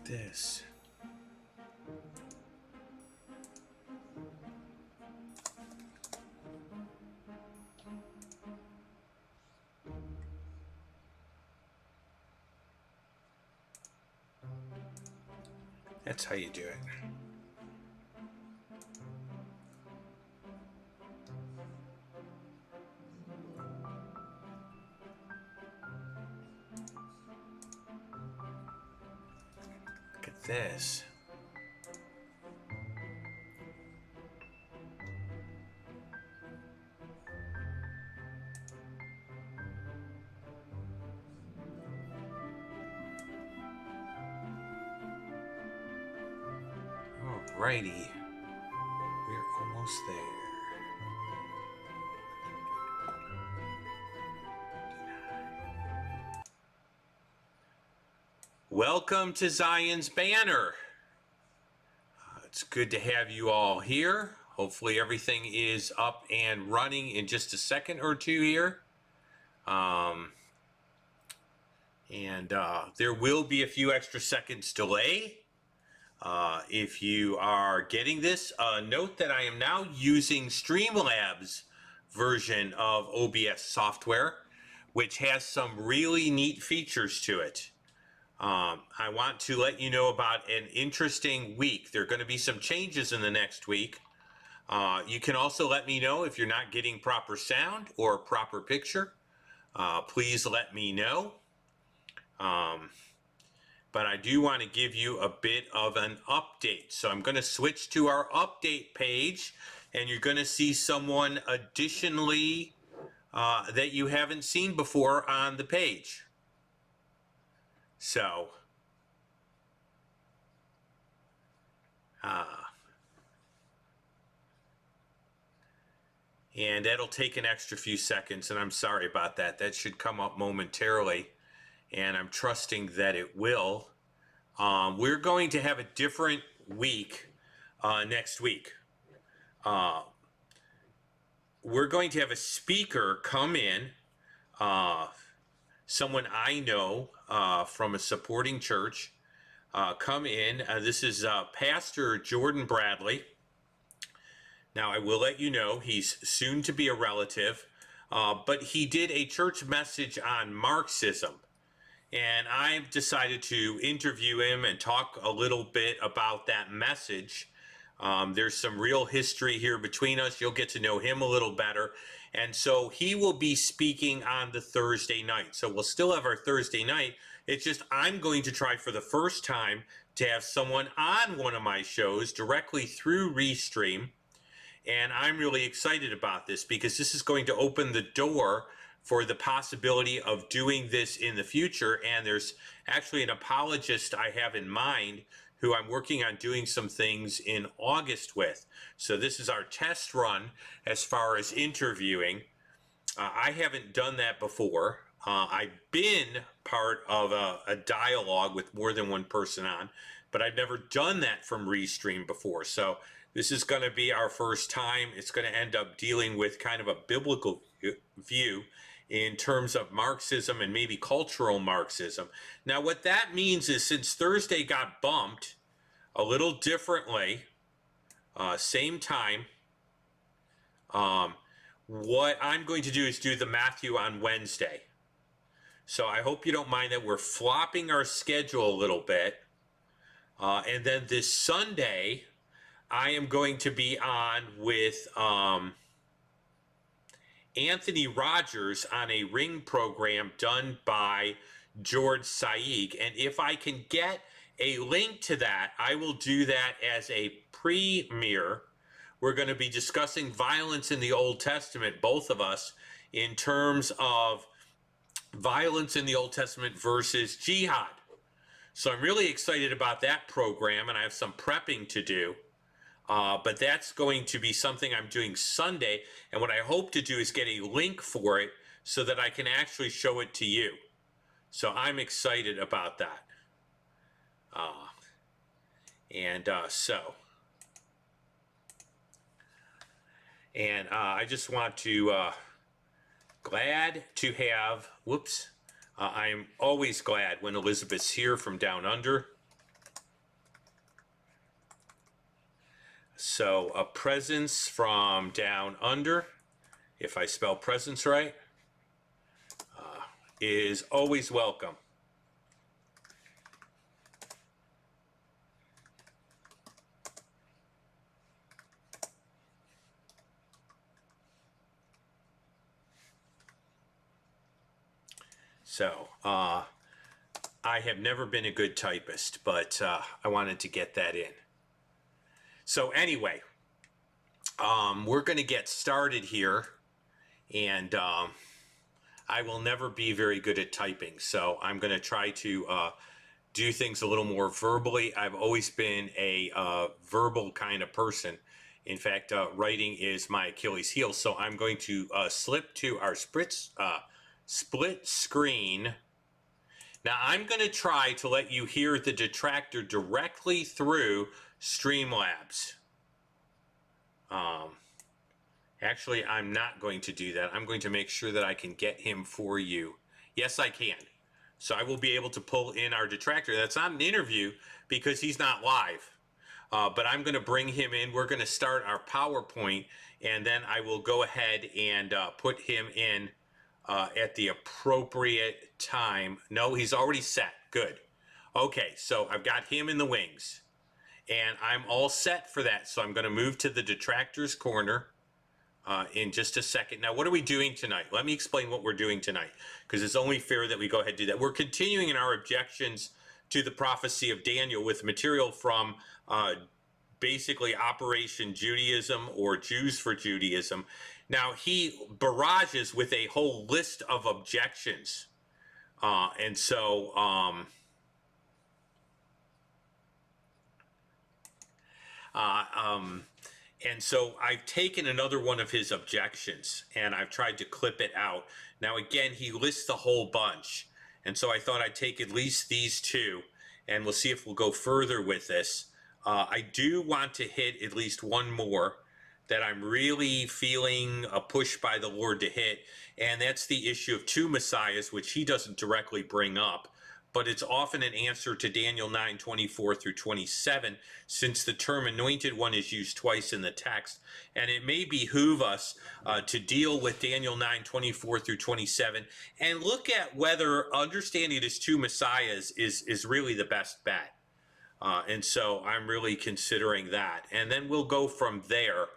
at this. That's how you do it. Look at this. Alrighty, we're almost there. Welcome to Zion's Banner. It's good to have you all here. Hopefully everything is up and running in just a second or two here. There will be a few extra seconds delay. If you are getting this, note that I am now using Streamlabs version of OBS software, which has some really neat features to it. I want to let you know about an interesting week. There are going to be some changes in the next week. You can also let me know if you're not getting proper sound or proper picture. Please let me know. But I do want to give you a bit of an update. So I'm going to switch to our update page, and you're going to see someone additionally that you haven't seen before on the page. So, and that'll take an extra few seconds, and I'm sorry about that. That should come up momentarily, and I'm trusting that it will. We're going to have a different week next week. We're going to have a speaker come in, someone I know from a supporting church, come in. This is Pastor Jordan Bradley. Now, I will let you know he's soon to be a relative, but he did a church message on Marxism. And I've decided to interview him and talk a little bit about that message. There's some real history here between us. You'll get to know him a little better. And so he will be speaking on the Thursday night. So we'll still have our Thursday night. It's just I'm going to try for the first time to have someone on one of my shows directly through Restream. And I'm really excited about this because this is going to open the door for the possibility of doing this in the future. And there's actually an apologist I have in mind who I'm working on doing some things in August with. So this is our test run as far as interviewing. I haven't done that before. I've been part of a dialogue with more than one person on, but I've never done that from Restream before. So this is going to be our first time. It's going to end up dealing with kind of a biblical view in terms of Marxism and maybe cultural Marxism. Now, what that means is since Thursday got bumped a little differently, same time, what I'm going to do is do the Matthew on Wednesday. So I hope you don't mind that we're flopping our schedule a little bit. And then this Sunday, I am going to be on with Anthony Rogers on a Ring program done by George Saig. And if I can get a link to that, I will do that as a premiere. We're going to be discussing violence in the Old Testament, both of us, in terms of violence in the Old Testament versus jihad. So I'm really excited about that program, and I have some prepping to do. But that's going to be something I'm doing Sunday, and what I hope to do is get a link for it so that I can actually show it to you. So I'm excited about that. I just want to, glad to have, I'm always glad when Elizabeth's here from down under. So a presence from down under, if I spell presence right, is always welcome. So I have never been a good typist, but I wanted to get that in. So anyway, we're going to get started here, and I will never be very good at typing, so I'm going to try to do things a little more verbally. I've always been a verbal kind of person. In fact, writing is my Achilles heel, so I'm going to slip to our split screen. Now I'm going to try to let you hear the detractor directly through Streamlabs. Actually, I'm not going to do that. I'm going to make sure that I can get him for you. Yes, I can. So I will be able to pull in our detractor. That's not an interview because he's not live. But I'm going to bring him in. We're going to start our PowerPoint, and then I will go ahead and put him in at the appropriate time. No, he's already set. Good. Okay, so I've got him in the wings, and I'm all set for that. So I'm going to move to the detractors corner in just a second. Now, what are we doing tonight? Let me explain what we're doing tonight, because it's only fair that we go ahead and do that. We're continuing in our objections to the prophecy of Daniel with material from basically Operation Judaism or Jews for Judaism. Now, he barrages with a whole list of objections. And so I've taken another one of his objections and I've tried to clip it out. Now, again, he lists the whole bunch. And so I thought I'd take at least these two, and we'll see if we'll go further with this. I do want to hit at least one more that I'm really feeling a push by the Lord to hit, and that's the issue of two messiahs, which he doesn't directly bring up, but it's often an answer to Daniel 9:24 through 27, since the term anointed one is used twice in the text. And it may behoove us to deal with Daniel 9:24 through 27 and look at whether understanding it as two messiahs is really the best bet. And so I'm really considering that. And then we'll go from there.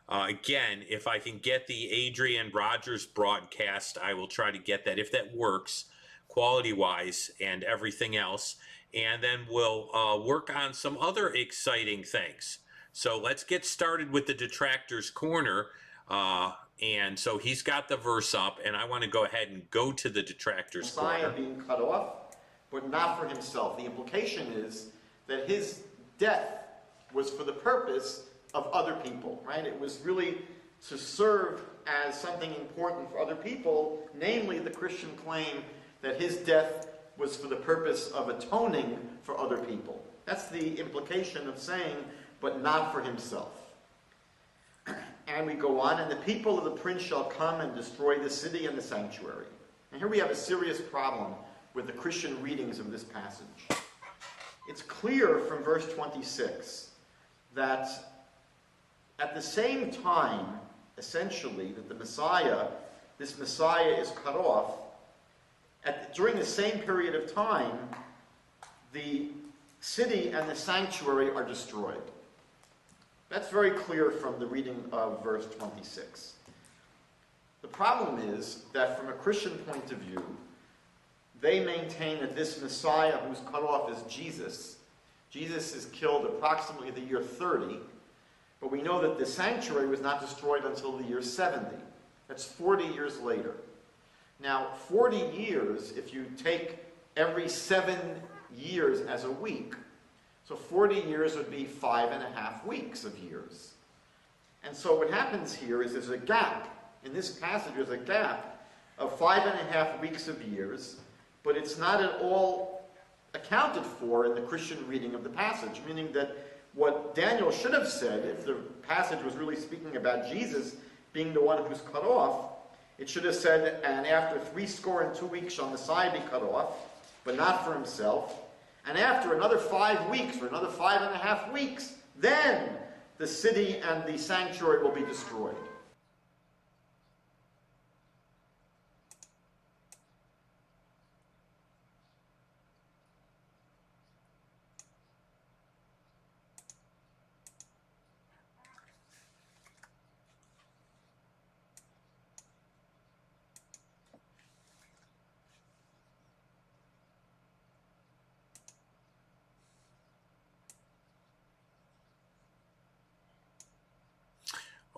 Again, if I can get the Adrian Rogers broadcast, I will try to get that, if that works, quality-wise and everything else. And then we'll work on some other exciting things. So let's get started with the Detractors Corner. And so he's got the verse up, and I want to go ahead and go to the Detractors Corner. Messiah being cut off, but not for himself. The implication is that his death was for the purpose of other people, right? It was really to serve as something important for other people, namely the Christian claim that his death was for the purpose of atoning for other people. That's the implication of saying, but not for himself. And we go on, and the people of the prince shall come and destroy the city and the sanctuary. And here we have a serious problem with the Christian readings of this passage. It's clear from verse 26 that at the same time, essentially, that this Messiah is cut off, during the same period of time, the city and the sanctuary are destroyed. That's very clear from the reading of verse 26. The problem is that from a Christian point of view, they maintain that this Messiah who's cut off is Jesus. Jesus is killed approximately the year 30, but we know that the sanctuary was not destroyed until the year 70. That's 40 years later. Now, 40 years, if you take every 7 years as a week, so 40 years would be 5.5 weeks of years. And so what happens here is there's a gap. In this passage, there's a gap of 5.5 weeks of years, but it's not at all accounted for in the Christian reading of the passage, meaning that what Daniel should have said, if the passage was really speaking about Jesus being the one who's cut off, it should have said, and after 62 weeks shall Messiah be cut off, but not for himself. And after another 5 weeks, or another 5.5 weeks, then the city and the sanctuary will be destroyed.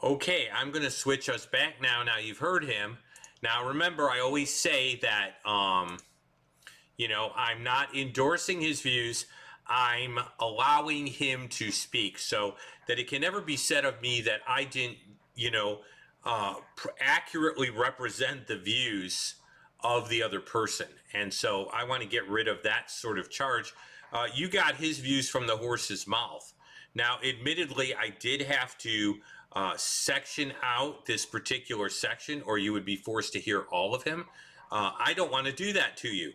Okay, I'm going to switch us back now. Now you've heard him. Now remember, I always say that, you know, I'm not endorsing his views. I'm allowing him to speak, so that it can never be said of me that I didn't, you know, accurately represent the views of the other person. And so I want to get rid of that sort of charge. You got his views from the horse's mouth. Now, admittedly, I did have to section out this particular section, or you would be forced to hear all of him. I don't want to do that to you.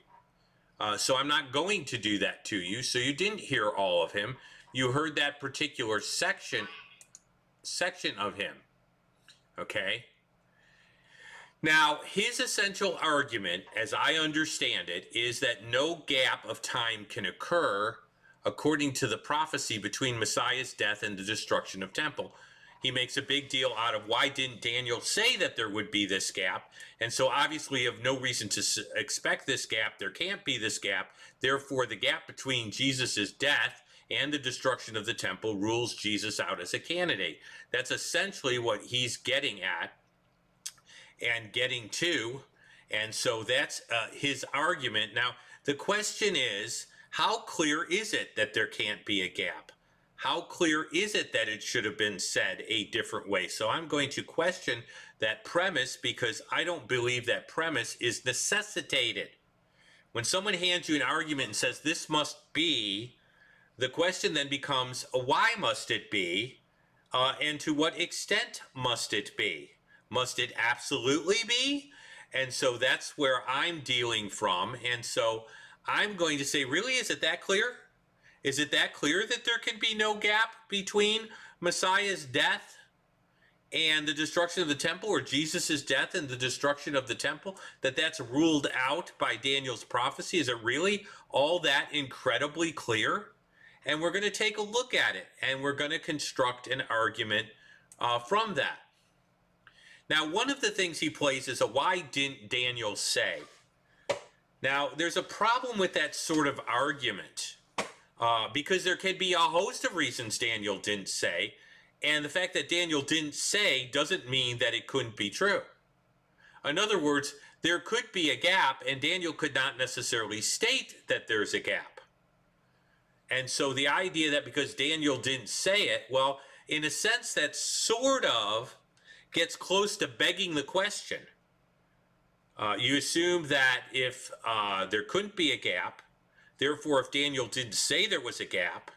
So I'm not going to do that to you. So you didn't hear all of him. You heard that particular section of him. Okay? Now, his essential argument, as I understand it, is that no gap of time can occur according to the prophecy between Messiah's death and the destruction of temple. He makes a big deal out of why didn't Daniel say that there would be this gap? And so obviously you have no reason to expect this gap. There can't be this gap. Therefore, the gap between Jesus's death and the destruction of the temple rules Jesus out as a candidate. That's essentially what he's getting at and getting to. And so that's his argument. Now, the question is, how clear is it that there can't be a gap? How clear is it that it should have been said a different way? So I'm going to question that premise, because I don't believe that premise is necessitated. When someone hands you an argument and says this must be, the question then becomes, why must it be? And to what extent must it be? Must it absolutely be? And so that's where I'm dealing from. And so I'm going to say, really, is it that clear? Is it that clear that there can be no gap between Messiah's death and the destruction of the temple, or Jesus's death and the destruction of the temple, that that's ruled out by Daniel's prophecy? Is it really all that incredibly clear? And we're going to take a look at it, and we're going to construct an argument from that. Now, one of the things he plays is a why didn't Daniel say? Now, there's a problem with that sort of argument. Because there can be a host of reasons Daniel didn't say, and the fact that Daniel didn't say doesn't mean that it couldn't be true. In other words, there could be a gap, and Daniel could not necessarily state that there's a gap. And so the idea that because Daniel didn't say it, well, in a sense, that sort of gets close to begging the question. You assume that if there couldn't be a gap, therefore, if Daniel didn't say there was a gap,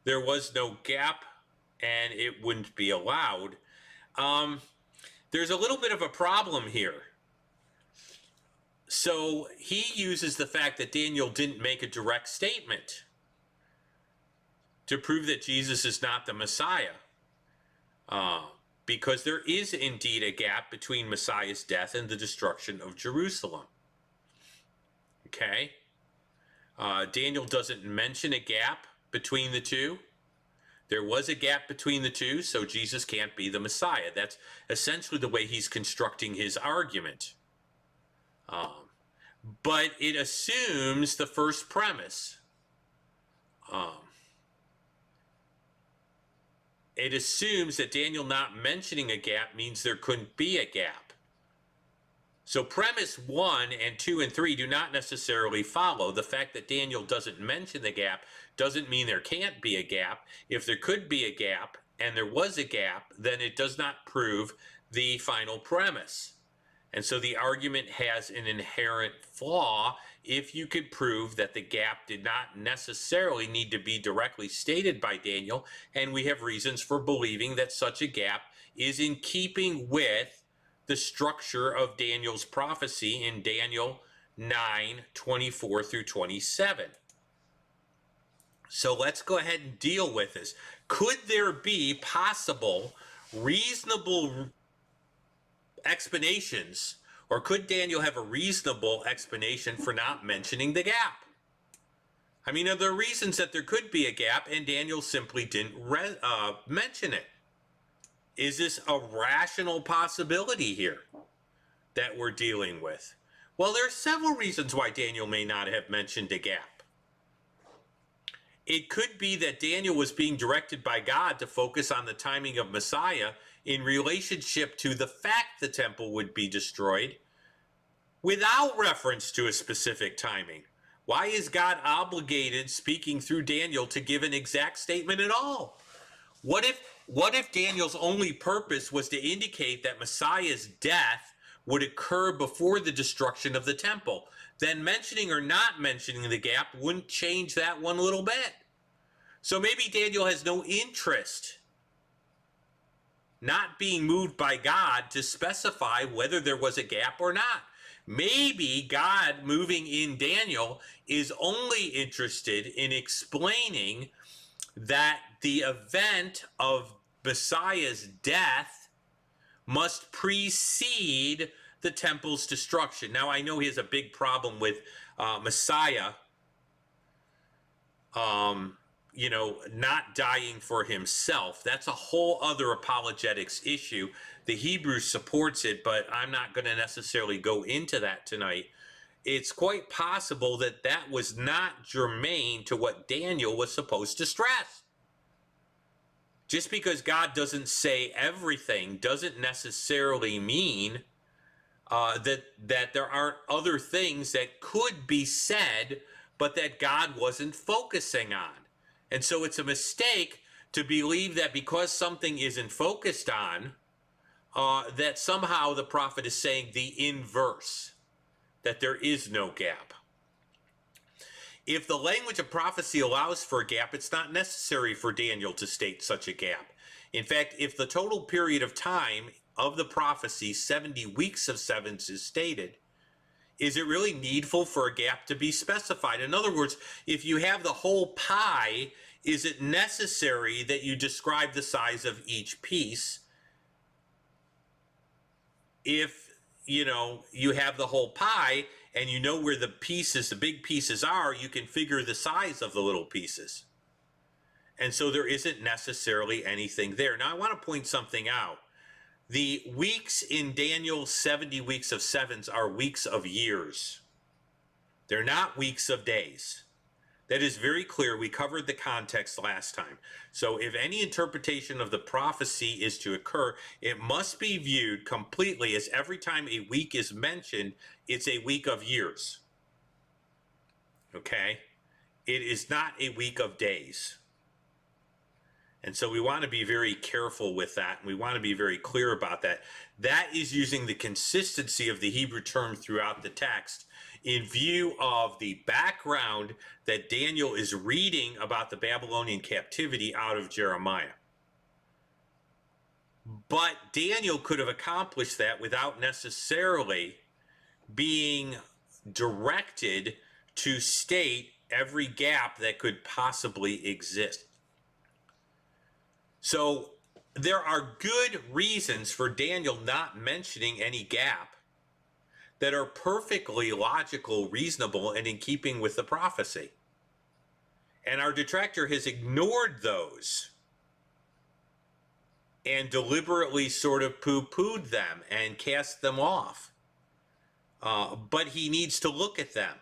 there was no gap, and it wouldn't be allowed. There's a little bit of a problem here. So he uses the fact that Daniel didn't make a direct statement to prove that Jesus is not the Messiah, because there is indeed a gap between Messiah's death and the destruction of Jerusalem. Okay? Daniel doesn't mention a gap between the two. There was a gap between the two, so Jesus can't be the Messiah. That's essentially the way he's constructing his argument. But it assumes the first premise. It assumes that Daniel not mentioning a gap means there couldn't be a gap. So premise 1 and 2 and 3 do not necessarily follow. The fact that Daniel doesn't mention the gap doesn't mean there can't be a gap. If there could be a gap and there was a gap, then it does not prove the final premise. And so the argument has an inherent flaw if you could prove that the gap did not necessarily need to be directly stated by Daniel, and we have reasons for believing that such a gap is in keeping with the structure of Daniel's prophecy in Daniel 9:24 through 27. So let's go ahead and deal with this. Could there be possible, reasonable explanations, or could Daniel have a reasonable explanation for not mentioning the gap? I mean, are there reasons that there could be a gap and Daniel simply didn't mention it? Is this a rational possibility here that we're dealing with? Well, there are several reasons why Daniel may not have mentioned a gap. It could be that Daniel was being directed by God to focus on the timing of Messiah in relationship to the fact the temple would be destroyed without reference to a specific timing. Why is God obligated, speaking through Daniel, to give an exact statement at all? What if Daniel's only purpose was to indicate that Messiah's death would occur before the destruction of the temple? Then mentioning or not mentioning the gap wouldn't change that one little bit. So maybe Daniel has no interest, not being moved by God to specify whether there was a gap or not. Maybe God moving in Daniel is only interested in explaining that the event of Messiah's death must precede the temple's destruction. Now, I know he has a big problem with Messiah, not dying for himself. That's a whole other apologetics issue. The Hebrew supports it, but I'm not going to necessarily go into that tonight. It's quite possible that that was not germane to what Daniel was supposed to stress. Just because God doesn't say everything doesn't necessarily mean that there aren't other things that could be said, but that God wasn't focusing on. And so it's a mistake to believe that because something isn't focused on, that somehow the prophet is saying the inverse, that there is no gap. If the language of prophecy allows for a gap, it's not necessary for Daniel to state such a gap. In fact, if the total period of time of the prophecy, 70 weeks of sevens, is stated, is it really needful for a gap to be specified? In other words, if you have the whole pie, is it necessary that you describe the size of each piece? If you have the whole pie and you know where the pieces, the big pieces are, you can figure the size of the little pieces. And so there isn't necessarily anything there. Now I want to point something out. The weeks in Daniel's 70 weeks of sevens are weeks of years. They're not weeks of days. That is very clear. We covered the context last time. So if any interpretation of the prophecy is to occur, it must be viewed completely as every time a week is mentioned, it's a week of years. Okay? It is not a week of days. And so we want to be very careful with that. And we want to be very clear about that. That is using the consistency of the Hebrew term throughout the text in view of the background that Daniel is reading about the Babylonian captivity out of Jeremiah. But Daniel could have accomplished that without necessarily being directed to state every gap that could possibly exist. So there are good reasons for Daniel not mentioning any gap that are perfectly logical, reasonable, and in keeping with the prophecy. And our detractor has ignored those and deliberately sort of poo-pooed them and cast them off. But he needs to look at them.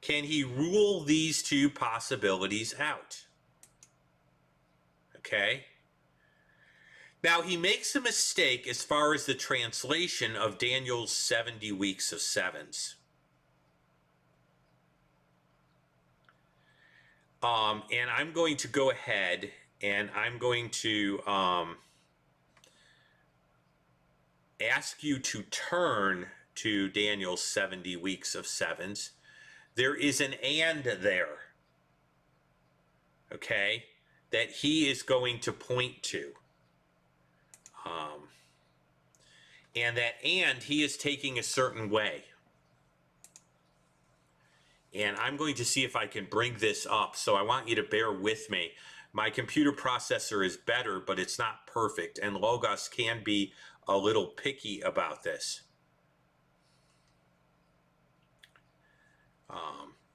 Can he rule these two possibilities out? Okay. Now, he makes a mistake as far as the translation of Daniel's 70 weeks of sevens. And I'm going to go ahead and I'm going to ask you to turn to Daniel's 70 weeks of sevens. There is an and there, okay, that he is going to point to. And that and he is taking a certain way. And I'm going to see if I can bring this up, so I want you to bear with me. My computer processor is better, but it's not perfect, and Logos can be a little picky about this.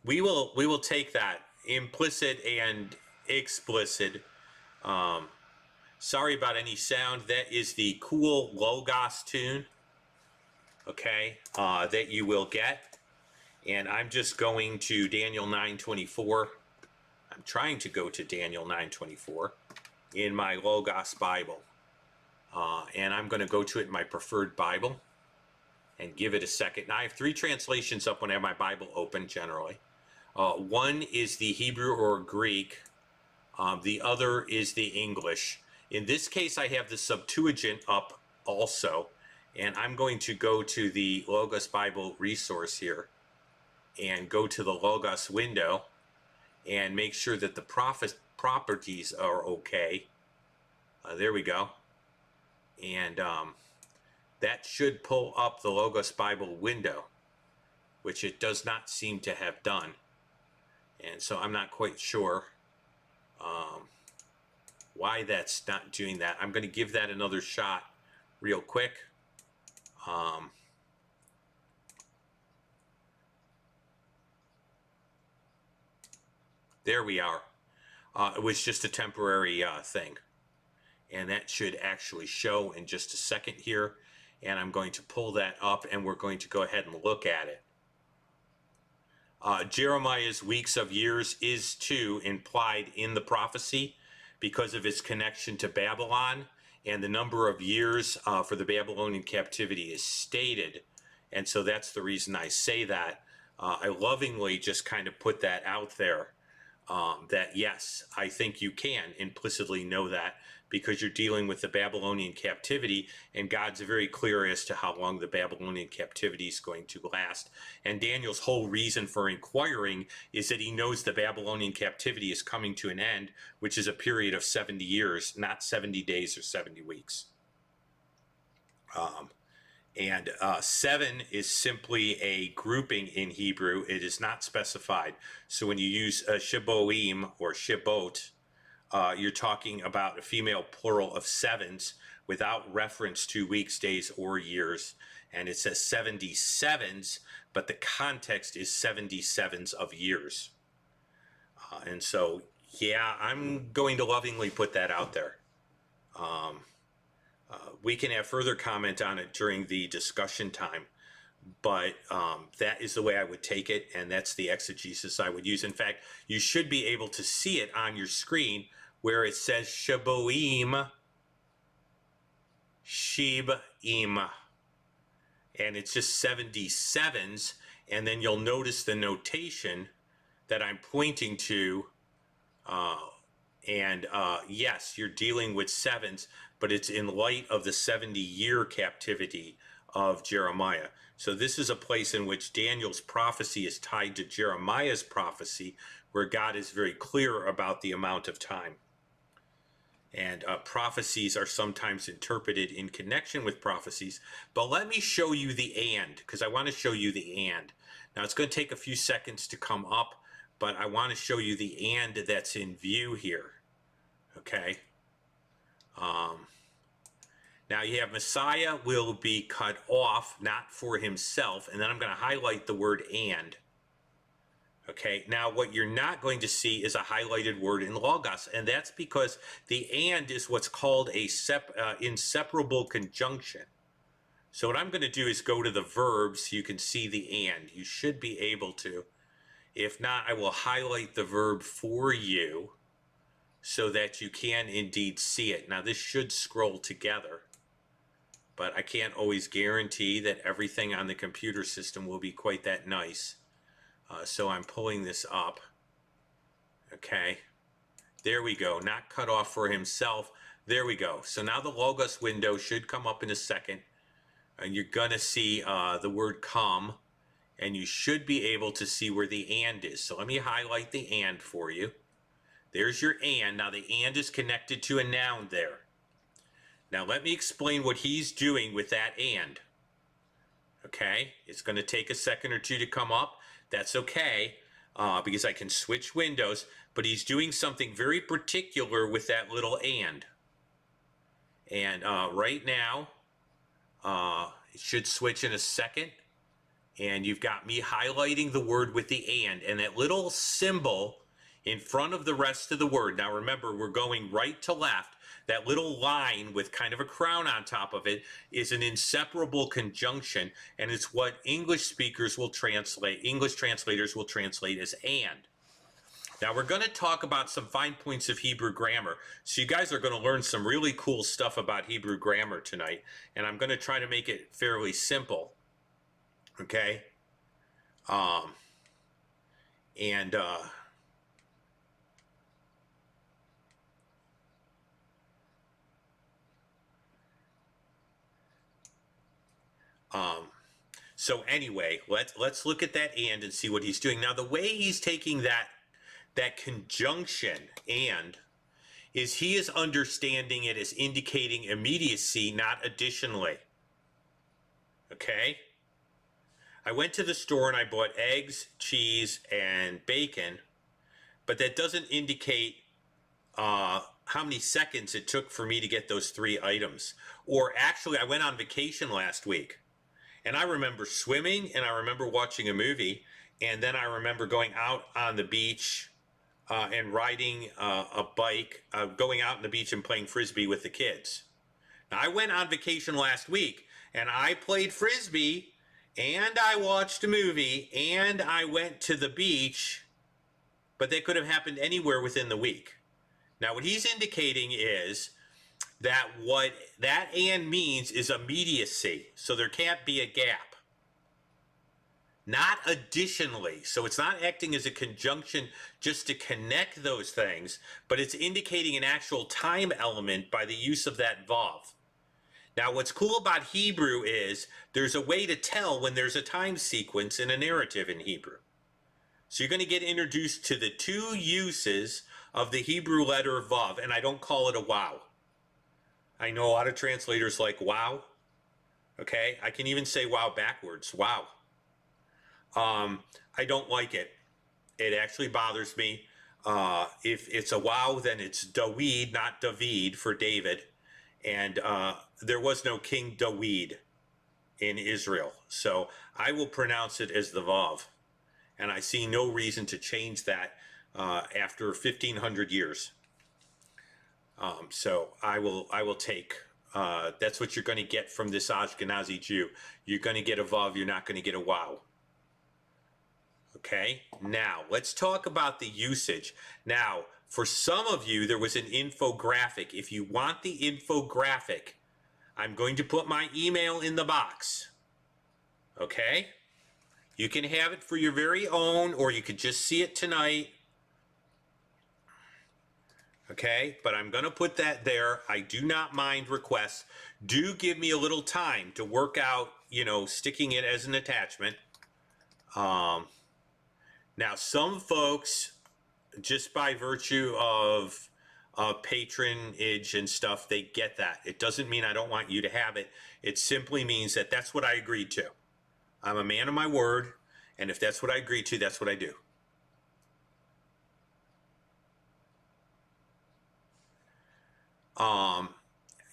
We will take that implicit and explicit. Sorry about any sound. That is the cool Logos tune, okay, that you will get. And I'm just going to Daniel 9:24. I'm trying to go to Daniel 9:24 in my Logos Bible. And I'm going to go to it in my preferred Bible and give it a second. Now, I have three translations up when I have my Bible open, generally. One is the Hebrew or Greek. The other is the English. In this case, I have the Septuagint up also. And I'm going to go to the Logos Bible resource here and go to the Logos window and make sure that the properties are okay. There we go. And that should pull up the Logos Bible window, which it does not seem to have done. And so I'm not quite sure why that's not doing that. I'm going to give that another shot real quick. There we are. It was just a temporary thing. And that should actually show in just a second here. And I'm going to pull that up and we're going to go ahead and look at it. Jeremiah's weeks of years is too implied in the prophecy because of its connection to Babylon, and the number of years for the Babylonian captivity is stated. And so that's the reason I say that. I lovingly just kind of put that out there, that yes, I think you can implicitly know that because you're dealing with the Babylonian captivity, and God's very clear as to how long the Babylonian captivity is going to last. And Daniel's whole reason for inquiring is that he knows the Babylonian captivity is coming to an end, which is a period of 70 years, not 70 days or 70 weeks. And 7 is simply a grouping in Hebrew. It is not specified. So when you use Sheboim or Shebot, you're talking about a female plural of sevens without reference to weeks, days, or years. And it says 77s, but the context is 77s of years. And so, yeah, I'm going to lovingly put that out there. We can have further comment on it during the discussion time, but that is the way I would take it, and that's the exegesis I would use. In fact, you should be able to see it on your screen where it says Sheboim, Shebim, and it's just 77s, and then you'll notice the notation that I'm pointing to, yes, you're dealing with sevens, but it's in light of the 70-year captivity of Jeremiah. So this is a place in which Daniel's prophecy is tied to Jeremiah's prophecy, where God is very clear about the amount of time. And prophecies are sometimes interpreted in connection with prophecies. But let me show you the and, because I want to show you the and. Now, it's going to take a few seconds to come up, but I want to show you the and that's in view here. Okay? Now you have Messiah will be cut off, not for himself, and then I'm going to highlight the word and. Okay, now what you're not going to see is a highlighted word in Logos, and that's because the and is what's called a inseparable conjunction. So what I'm going to do is go to the verbs so you can see the and. You should be able to. If not, I will highlight the verb for you so that you can indeed see it. Now this should scroll together, but I can't always guarantee that everything on the computer system will be quite that nice. So I'm pulling this up. Okay, there we go. Not cut off for himself. There we go. So now the Logos window should come up in a second, and you're gonna see the word come, and you should be able to see where the and is. So let me highlight the and for you. There's your and. Now the and is connected to a noun there. Now let me explain what he's doing with that and. Okay, it's going to take a second or two to come up. That's okay. because I can switch windows, but he's doing something very particular with that little and. And right now, it should switch in a second. And you've got me highlighting the word with the and that little symbol in front of the rest of the word. Now remember, we're going right to left. That little line with kind of a crown on top of it is an inseparable conjunction, and it's what English speakers will translate, English translators will translate as and. Now we're going to talk about some fine points of Hebrew grammar. So you guys are going to learn some really cool stuff about Hebrew grammar tonight, and I'm going to try to make it fairly simple. Okay? So anyway, let's look at that and see what he's doing. Now the way he's taking that conjunction and is he is understanding it as indicating immediacy, not additionally. Okay? I went to the store and I bought eggs, cheese, and bacon, but that doesn't indicate how many seconds it took for me to get those 3 items. Or actually, I went on vacation last week, and I remember swimming, and I remember watching a movie, and then I remember going out on the beach and riding a bike, going out on the beach and playing Frisbee with the kids. Now, I went on vacation last week, and I played Frisbee, and I watched a movie, and I went to the beach, but they could have happened anywhere within the week. Now, what he's indicating is that what that and means is immediacy, so there can't be a gap. Not additionally, so it's not acting as a conjunction just to connect those things, but it's indicating an actual time element by the use of that vav. Now, what's cool about Hebrew is there's a way to tell when there's a time sequence in a narrative in Hebrew. So you're going to get introduced to the 2 uses of the Hebrew letter vav, and I don't call it a wow. I know a lot of translators like wow. Okay, I can even say wow backwards. Wow. I don't like it. It actually bothers me. If it's a wow, then it's David, not David for David. And there was no King David in Israel. So I will pronounce it as the vav. And I see no reason to change that after 1,500 years. So I will take, that's what you're going to get from this Ashkenazi Jew. You're going to get a vav, you're not going to get a wow. Okay, now let's talk about the usage. Now, for some of you, there was an infographic. If you want the infographic, I'm going to put my email in the box. Okay? You can have it for your very own, or you could just see it tonight. Okay, but I'm going to put that there. I do not mind requests. Do give me a little time to work out, sticking it as an attachment. Now, some folks, just by virtue of patronage and stuff, they get that. It doesn't mean I don't want you to have it. It simply means that that's what I agreed to. I'm a man of my word, and if that's what I agreed to, that's what I do.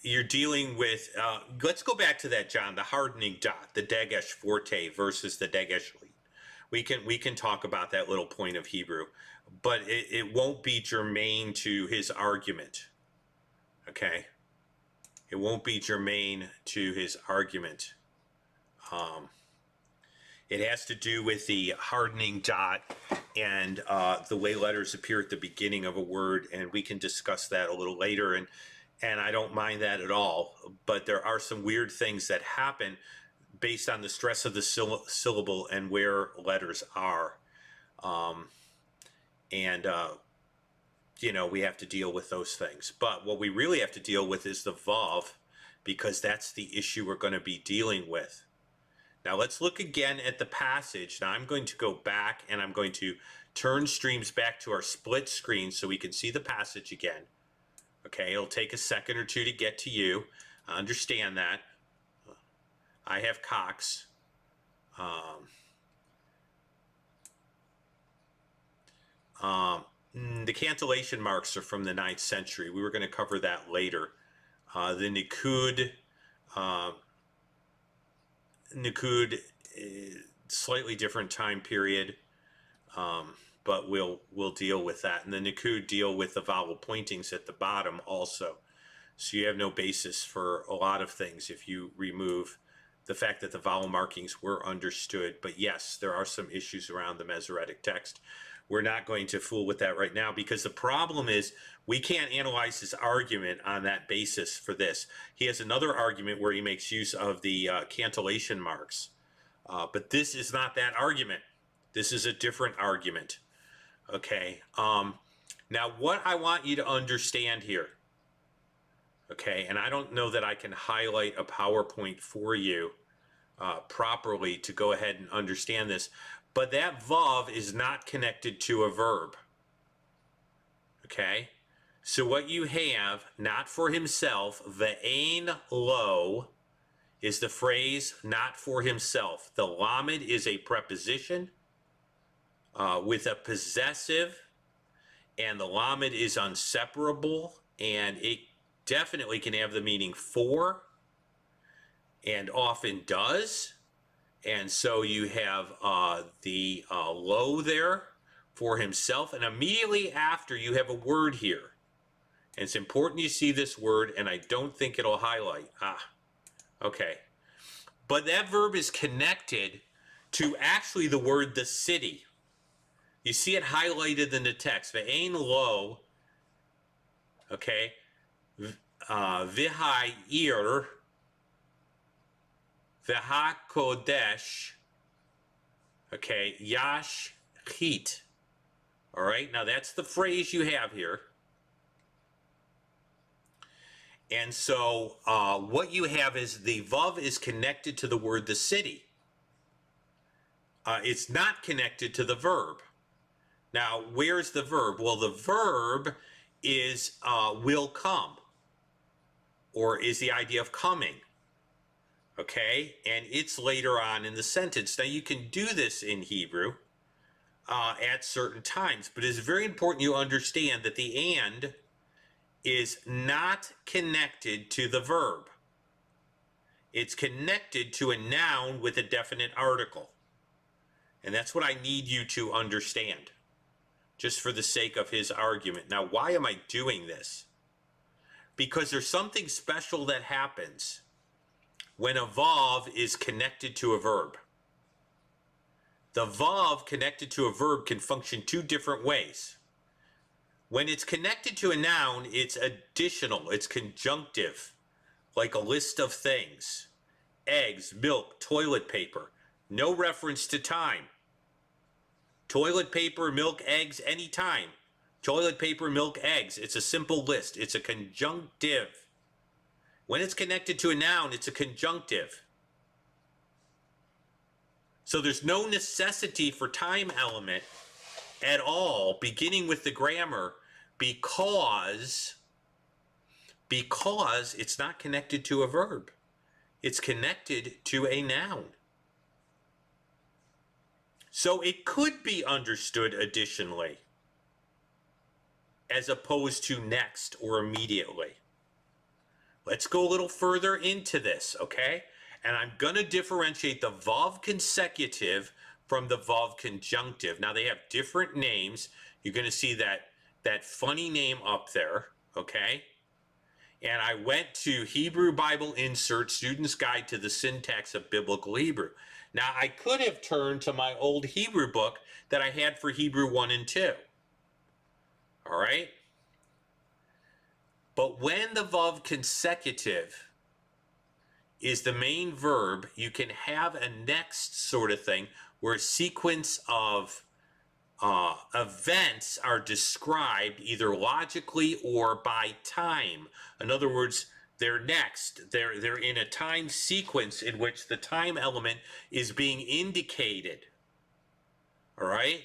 You're dealing with, let's go back to that, John, the hardening dot, the dagesh forte versus the dagesh lead. We can talk about that little point of Hebrew, but it won't be germane to his argument. Okay? It won't be germane to his argument. It has to do with the hardening dot and the way letters appear at the beginning of a word, and we can discuss that a little later, and I don't mind that at all, but there are some weird things that happen based on the stress of the syllable and where letters are. We have to deal with those things. But what we really have to deal with is the vav, because that's the issue we're going to be dealing with. Now let's look again at the passage. Now I'm going to go back and I'm going to turn streams back to our split screen so we can see the passage again. Okay, it'll take a second or two to get to you. I understand that. I have Cox. The cantillation marks are from the 9th century. We were going to cover that later. The Nikud, slightly different time period, but we'll deal with that. And the Nikud deal with the vowel pointings at the bottom also. So you have no basis for a lot of things if you remove the fact that the vowel markings were understood. But yes, there are some issues around the Masoretic text. We're not going to fool with that right now, because the problem is we can't analyze his argument on that basis for this. He has another argument where he makes use of the cantillation marks. But this is not that argument. This is a different argument. Okay. Now, what I want you to understand here, okay, and I don't know that I can highlight a PowerPoint for you properly to go ahead and understand this, but that vav is not connected to a verb. Okay? So what you have, not for himself, ve'ein lo, is the phrase not for himself. The lamed is a preposition with a possessive, and the lamed is inseparable, and it definitely can have the meaning for, and often does. And so you have the lo there for himself, and immediately after you have a word here. And it's important you see this word, and I don't think it'll highlight. Okay. But that verb is connected to actually the word the city. You see it highlighted in the text. Ve'ein lo, okay, v'ha'ir, v'ha'kodesh, okay, yash chit. All right, now that's the phrase you have here. And so what you have is the vav is connected to the word the city. It's not connected to the verb. Now, where's the verb? Well, the verb is will come, or is the idea of coming. Okay, and it's later on in the sentence. Now, you can do this in Hebrew at certain times, but it's very important you understand that the and is not connected to the verb. It's connected to a noun with a definite article. And that's what I need you to understand, just for the sake of his argument. Now, why am I doing this? Because there's something special that happens when a vav is connected to a verb. The vav connected to a verb can function two different ways. When it's connected to a noun, it's additional, it's conjunctive, like a list of things. Eggs, milk, toilet paper. No reference to time. Toilet paper, milk, eggs, anytime. Toilet paper, milk, eggs. It's a simple list. It's a conjunctive. When it's connected to a noun, it's a conjunctive. So there's no necessity for time element at all, beginning with the grammar, because it's not connected to a verb. It's connected to a noun. So it could be understood additionally, as opposed to next or immediately. Let's go a little further into this, okay? And I'm going to differentiate the vav-consecutive from the vav-conjunctive. Now, they have different names. You're going to see that funny name up there, okay? And I went to Hebrew Bible Insert, Student's Guide to the Syntax of Biblical Hebrew. Now, I could have turned to my old Hebrew book that I had for Hebrew 1 and 2. All right? But when the vav-consecutive is the main verb, you can have a next sort of thing where a sequence of events are described either logically or by time. In other words, they're next. They're in a time sequence in which the time element is being indicated. All right?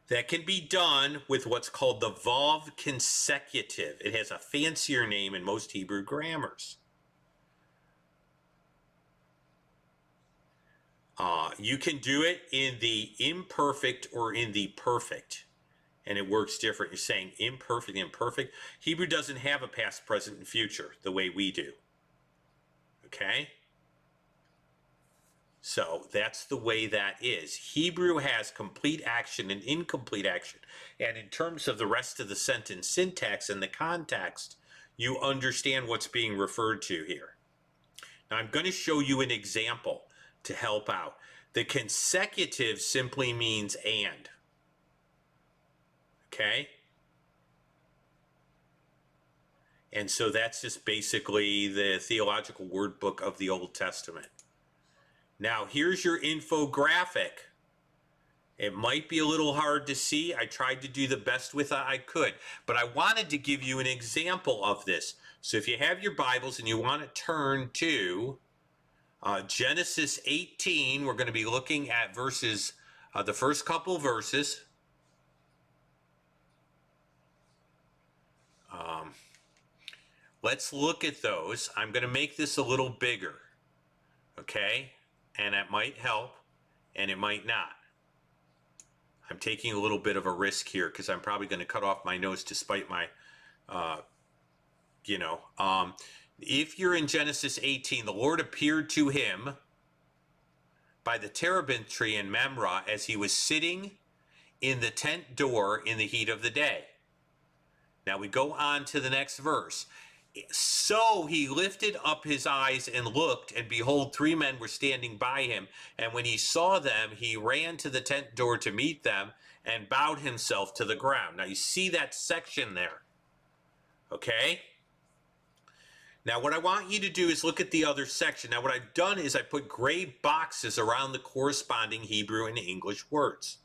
That can be done with what's called the vav-consecutive. It has a fancier name in most Hebrew grammars. You can do it in the imperfect or in the perfect. and it works different. You're saying imperfect, imperfect. Hebrew doesn't have a past, present, and future the way we do. Okay? So that's the way that is. Hebrew has complete action and incomplete action. And in terms of the rest of the sentence syntax and the context, you understand what's being referred to here. Now I'm going to show you an example to help out. The consecutive simply means and. Okay? And so that's just basically the theological word book of the Old Testament. Now, here's your infographic. It might be a little hard to see. I tried to do the best with it I could, but I wanted to give you an example of this. So if you have your Bibles and you want to turn to Genesis 18, we're going to be looking at verses, the first couple verses. Let's look at those. I'm going to make this a little bigger, okay? And that might help, and it might not. I'm taking a little bit of a risk here because I'm probably going to cut off my nose despite my, if you're in Genesis 18, the Lord appeared to him by the terebinth tree in Mamre as he was sitting in the tent door in the heat of the day. Now we go on to the next verse. So he lifted up his eyes and looked, and behold, 3 men were standing by him. And when he saw them, he ran to the tent door to meet them and bowed himself to the ground. Now you see that section there. Okay? Now what I want you to do is look at the other section. Now what I've done is I put gray boxes around the corresponding Hebrew and English words.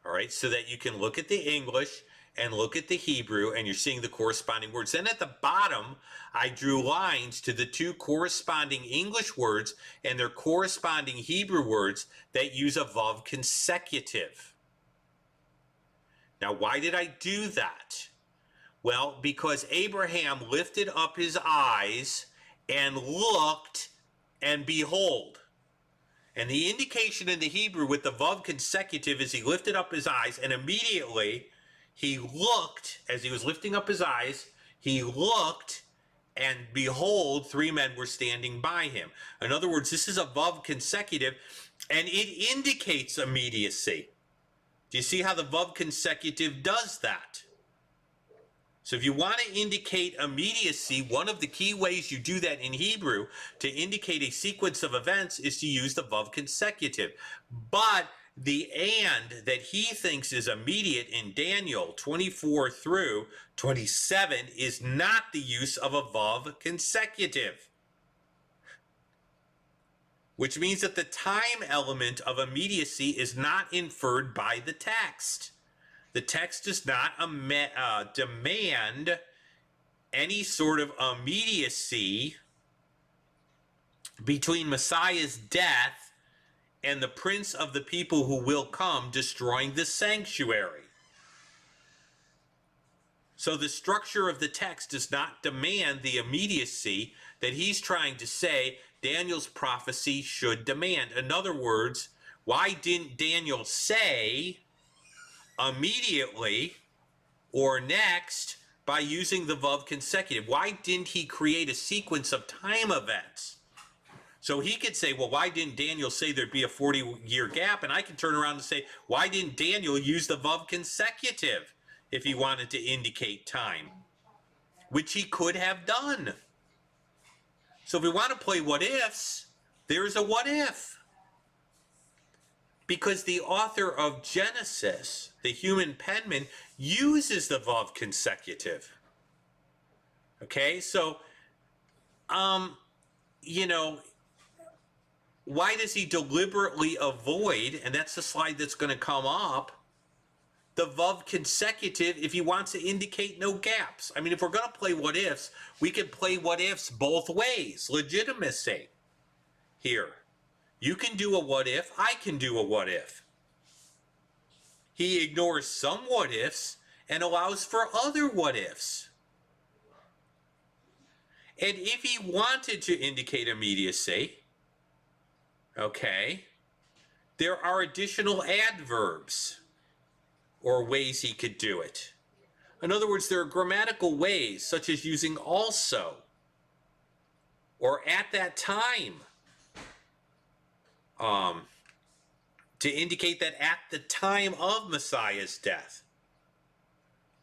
All right, so that you can look at the English and look at the Hebrew, and you're seeing the corresponding words. Then at the bottom, I drew lines to the 2 corresponding English words and their corresponding Hebrew words that use a vav-consecutive. Now, why did I do that? Well, because Abraham lifted up his eyes and looked, and behold. And the indication in the Hebrew with the vav-consecutive is he lifted up his eyes, and immediately he looked, as he was lifting up his eyes, he looked, and behold, 3 men were standing by him. In other words, this is a vav-consecutive, and it indicates immediacy. Do you see how the vav-consecutive does that? So if you want to indicate immediacy, one of the key ways you do that in Hebrew to indicate a sequence of events is to use the vav-consecutive. But the and that he thinks is immediate in Daniel 24 through 27 is not the use of a vav-consecutive. Which means that the time element of immediacy is not inferred by the text. The text does not demand any sort of immediacy between Messiah's death and the prince of the people who will come, destroying the sanctuary. So the structure of the text does not demand the immediacy that he's trying to say Daniel's prophecy should demand. In other words, why didn't Daniel say immediately or next by using the vav-consecutive? Why didn't he create a sequence of time events? So he could say, well, why didn't Daniel say there'd be a 40-year gap? And I can turn around and say, why didn't Daniel use the vav-consecutive if he wanted to indicate time? Which he could have done. So if we want to play what ifs, there's a what if. Because the author of Genesis, the human penman, uses the vav-consecutive. Okay, so, why does he deliberately avoid, and that's the slide that's going to come up, the vav-consecutive if he wants to indicate no gaps? I mean, if we're going to play what ifs, we can play what ifs both ways. Legitimacy here. You can do a what if, I can do a what if. He ignores some what ifs and allows for other what ifs. And if he wanted to indicate immediacy, okay, there are additional adverbs. or ways he could do it. In other words, there are grammatical ways, such as using also or at that time, to indicate that at the time of Messiah's death.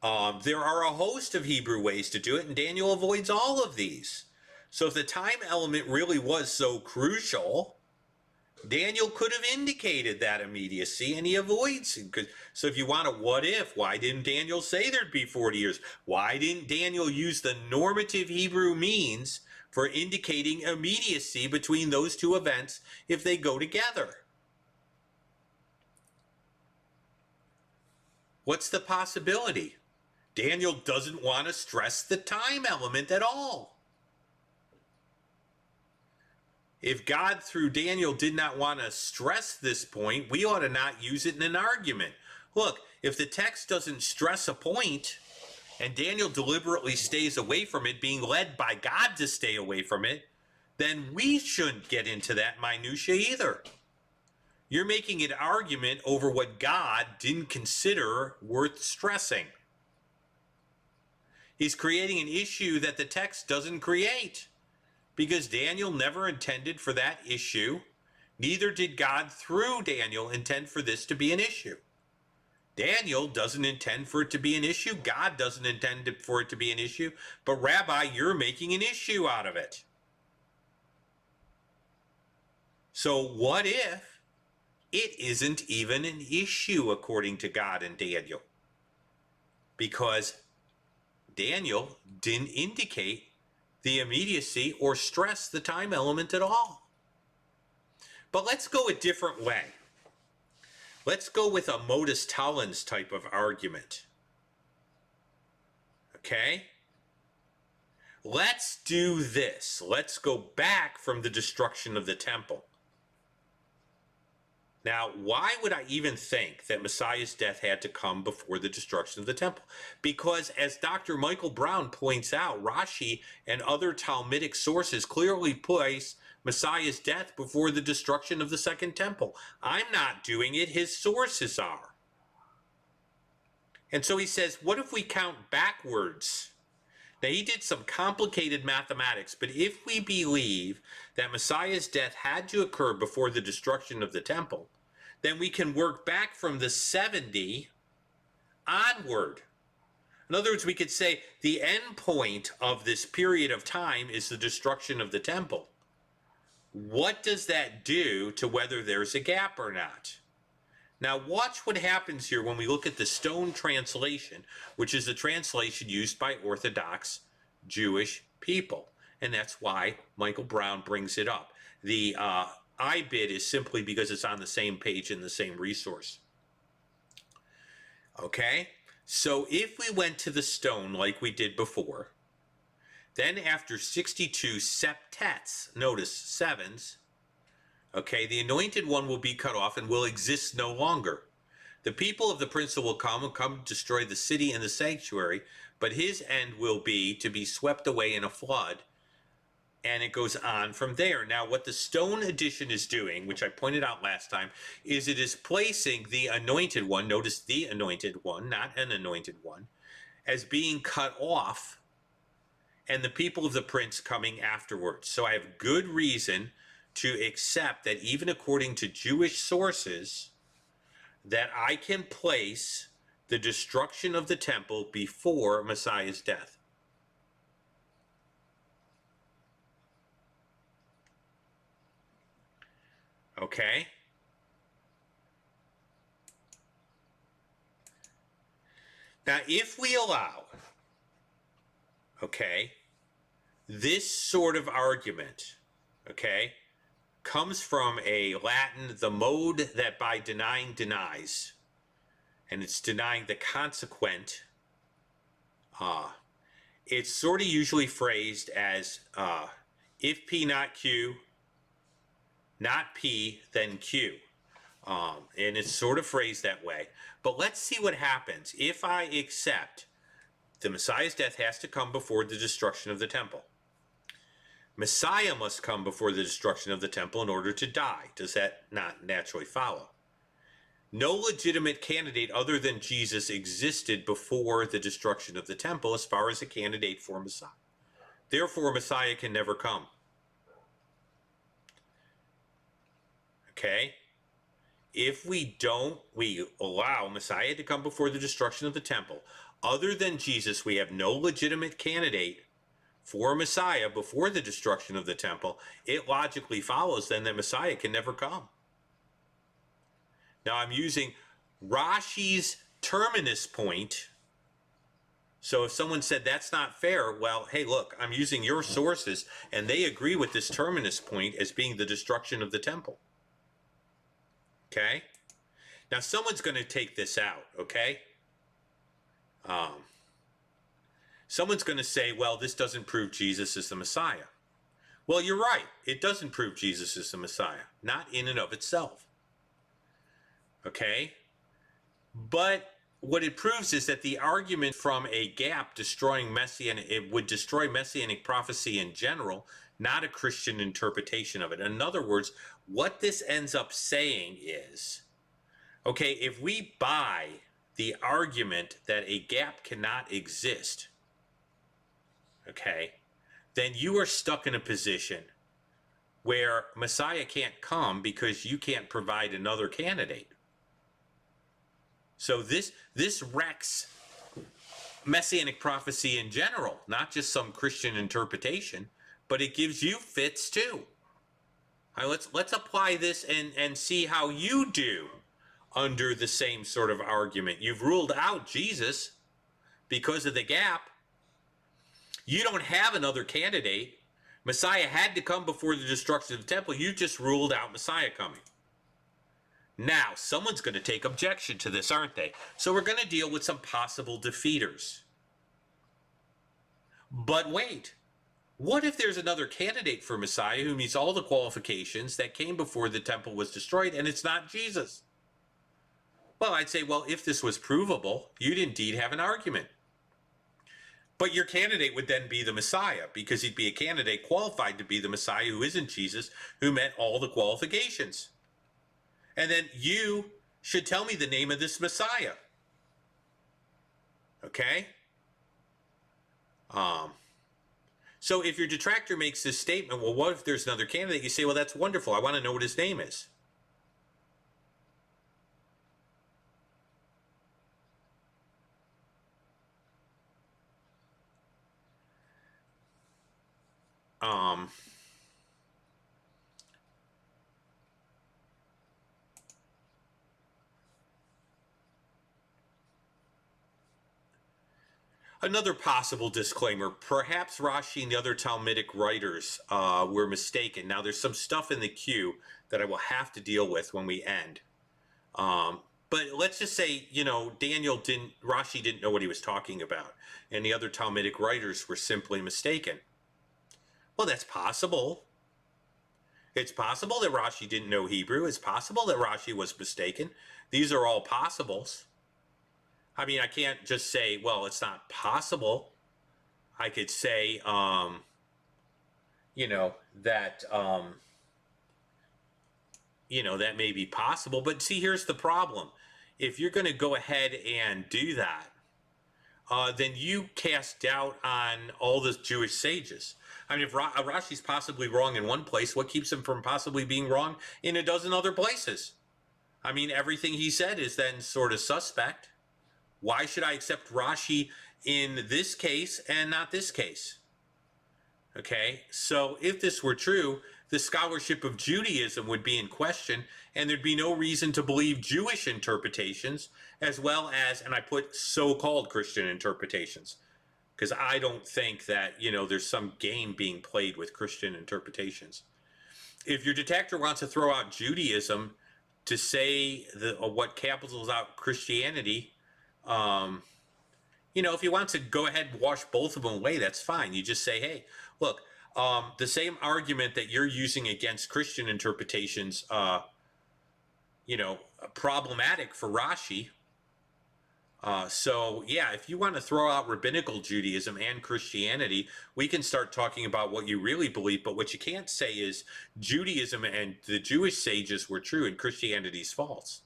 There are a host of Hebrew ways to do it, and Daniel avoids all of these. So if the time element really was so crucial, Daniel could have indicated that immediacy, and he avoids it. So if you want a what if, why didn't Daniel say there'd be 40 years? Why didn't Daniel use the normative Hebrew means for indicating immediacy between those two events if they go together? What's the possibility? Daniel doesn't want to stress the time element at all. If God, through Daniel, did not want to stress this point, we ought to not use it in an argument. Look, if the text doesn't stress a point, and Daniel deliberately stays away from it, being led by God to stay away from it, then we shouldn't get into that minutia either. You're making an argument over what God didn't consider worth stressing. He's creating an issue that the text doesn't create, because Daniel never intended for that issue. Neither did God, through Daniel, intend for this to be an issue. Daniel doesn't intend for it to be an issue. God doesn't intend for it to be an issue. But Rabbi, you're making an issue out of it. So what if it isn't even an issue according to God and Daniel? Because Daniel didn't indicate the immediacy or stress the time element at all. But let's go a different way. Let's go with a Modus Tollens type of argument. Okay? Let's do this. Let's go back from the destruction of the temple. Now, why would I even think that Messiah's death had to come before the destruction of the temple? Because, as Dr. Michael Brown points out, Rashi and other Talmudic sources clearly place Messiah's death before the destruction of the second temple. I'm not doing it, his sources are. And so he says, what if we count backwards? Now, he did some complicated mathematics, but if we believe that Messiah's death had to occur before the destruction of the temple, then we can work back from the 70 onward. In other words, we could say the end point of this period of time is the destruction of the temple. What does that do to whether there's a gap or not? Now, watch what happens here when we look at the Stone translation, which is the translation used by Orthodox Jewish people. And that's why Michael Brown brings it up. The I-bit is simply because it's on the same page in the same resource. Okay? So if we went to the Stone like we did before, then after 62 septets, notice sevens, okay, the anointed one will be cut off and will exist no longer. The people of the prince will come and come destroy the city and the sanctuary, but his end will be to be swept away in a flood. And it goes on from there. Now, what the Stone edition is doing, which I pointed out last time, is it is placing the anointed one, notice the anointed one, not an anointed one, as being cut off, and the people of the prince coming afterwards. So I have good reason to accept that even according to Jewish sources, that I can place the destruction of the temple before Messiah's death. Okay? Now, if we allow, okay, this sort of argument, okay, comes from a Latin, the mode that by denying denies, and it's denying the consequent. It's sort of usually phrased as if P not Q, not P, then Q. And it's sort of phrased that way. But let's see what happens if I accept the Messiah's death has to come before the destruction of the temple. Messiah must come before the destruction of the temple in order to die. Does that not naturally follow? No legitimate candidate other than Jesus existed before the destruction of the temple as far as a candidate for Messiah. Therefore, Messiah can never come. Okay? If we allow Messiah to come before the destruction of the temple, other than Jesus, we have no legitimate candidate for Messiah before the destruction of the temple. It logically follows then that Messiah can never come. Now I'm using Rashi's terminus point. So if someone said that's not fair, well, hey, look, I'm using your sources and they agree with this terminus point as being the destruction of the temple. Okay? Now someone's going to take this out, okay? Someone's going to say, well, this doesn't prove Jesus is the Messiah. Well, you're right. It doesn't prove Jesus is the Messiah, not in and of itself. Okay? But what it proves is that the argument from a gap destroying Messianic, it would destroy Messianic prophecy in general, not a Christian interpretation of it. In other words, what this ends up saying is, okay, if we buy the argument that a gap cannot exist, okay, then you are stuck in a position where Messiah can't come because you can't provide another candidate. So this wrecks Messianic prophecy in general, not just some Christian interpretation, but it gives you fits too. All right, let's apply this and see how you do under the same sort of argument. You've ruled out Jesus because of the gap. You don't have another candidate. Messiah had to come before the destruction of the temple. You just ruled out Messiah coming. Now, someone's going to take objection to this, aren't they? So we're going to deal with some possible defeaters. But wait, what if there's another candidate for Messiah who meets all the qualifications that came before the temple was destroyed and it's not Jesus? Well, I'd say, well, if this was provable, you'd indeed have an argument. But your candidate would then be the Messiah because he'd be a candidate qualified to be the Messiah who isn't Jesus, who met all the qualifications. And then you should tell me the name of this Messiah. Okay? So if your detractor makes this statement, well, what if there's another candidate? You say, well, that's wonderful. I want to know what his name is. Another possible disclaimer, perhaps Rashi and the other Talmudic writers were mistaken. Now, there's some stuff in the queue that I will have to deal with when we end. But let's just say, Rashi didn't know what he was talking about, and the other Talmudic writers were simply mistaken. Well, that's possible. It's possible that Rashi didn't know Hebrew. It's possible that Rashi was mistaken. These are all possibles. I mean, I can't just say, well, it's not possible. I could say, that, that may be possible. But see, here's the problem. If you're going to go ahead and do that, then you cast doubt on all the Jewish sages. I mean, if Rashi's possibly wrong in one place, what keeps him from possibly being wrong in a dozen other places? I mean, everything he said is then sort of suspect. Why should I accept Rashi in this case and not this case? Okay, so if this were true, the scholarship of Judaism would be in question, and there'd be no reason to believe Jewish interpretations as well as, and I put so-called Christian interpretations, because I don't think that, there's some game being played with Christian interpretations. If your detractor wants to throw out Judaism to say what capitals out Christianity, if you want to go ahead and wash both of them away, that's fine. You just say, hey, look, the same argument that you're using against Christian interpretations, problematic for Rashi. So yeah, if you want to throw out rabbinical Judaism and Christianity, we can start talking about what you really believe. But what you can't say is Judaism and the Jewish sages were true and Christianity's false.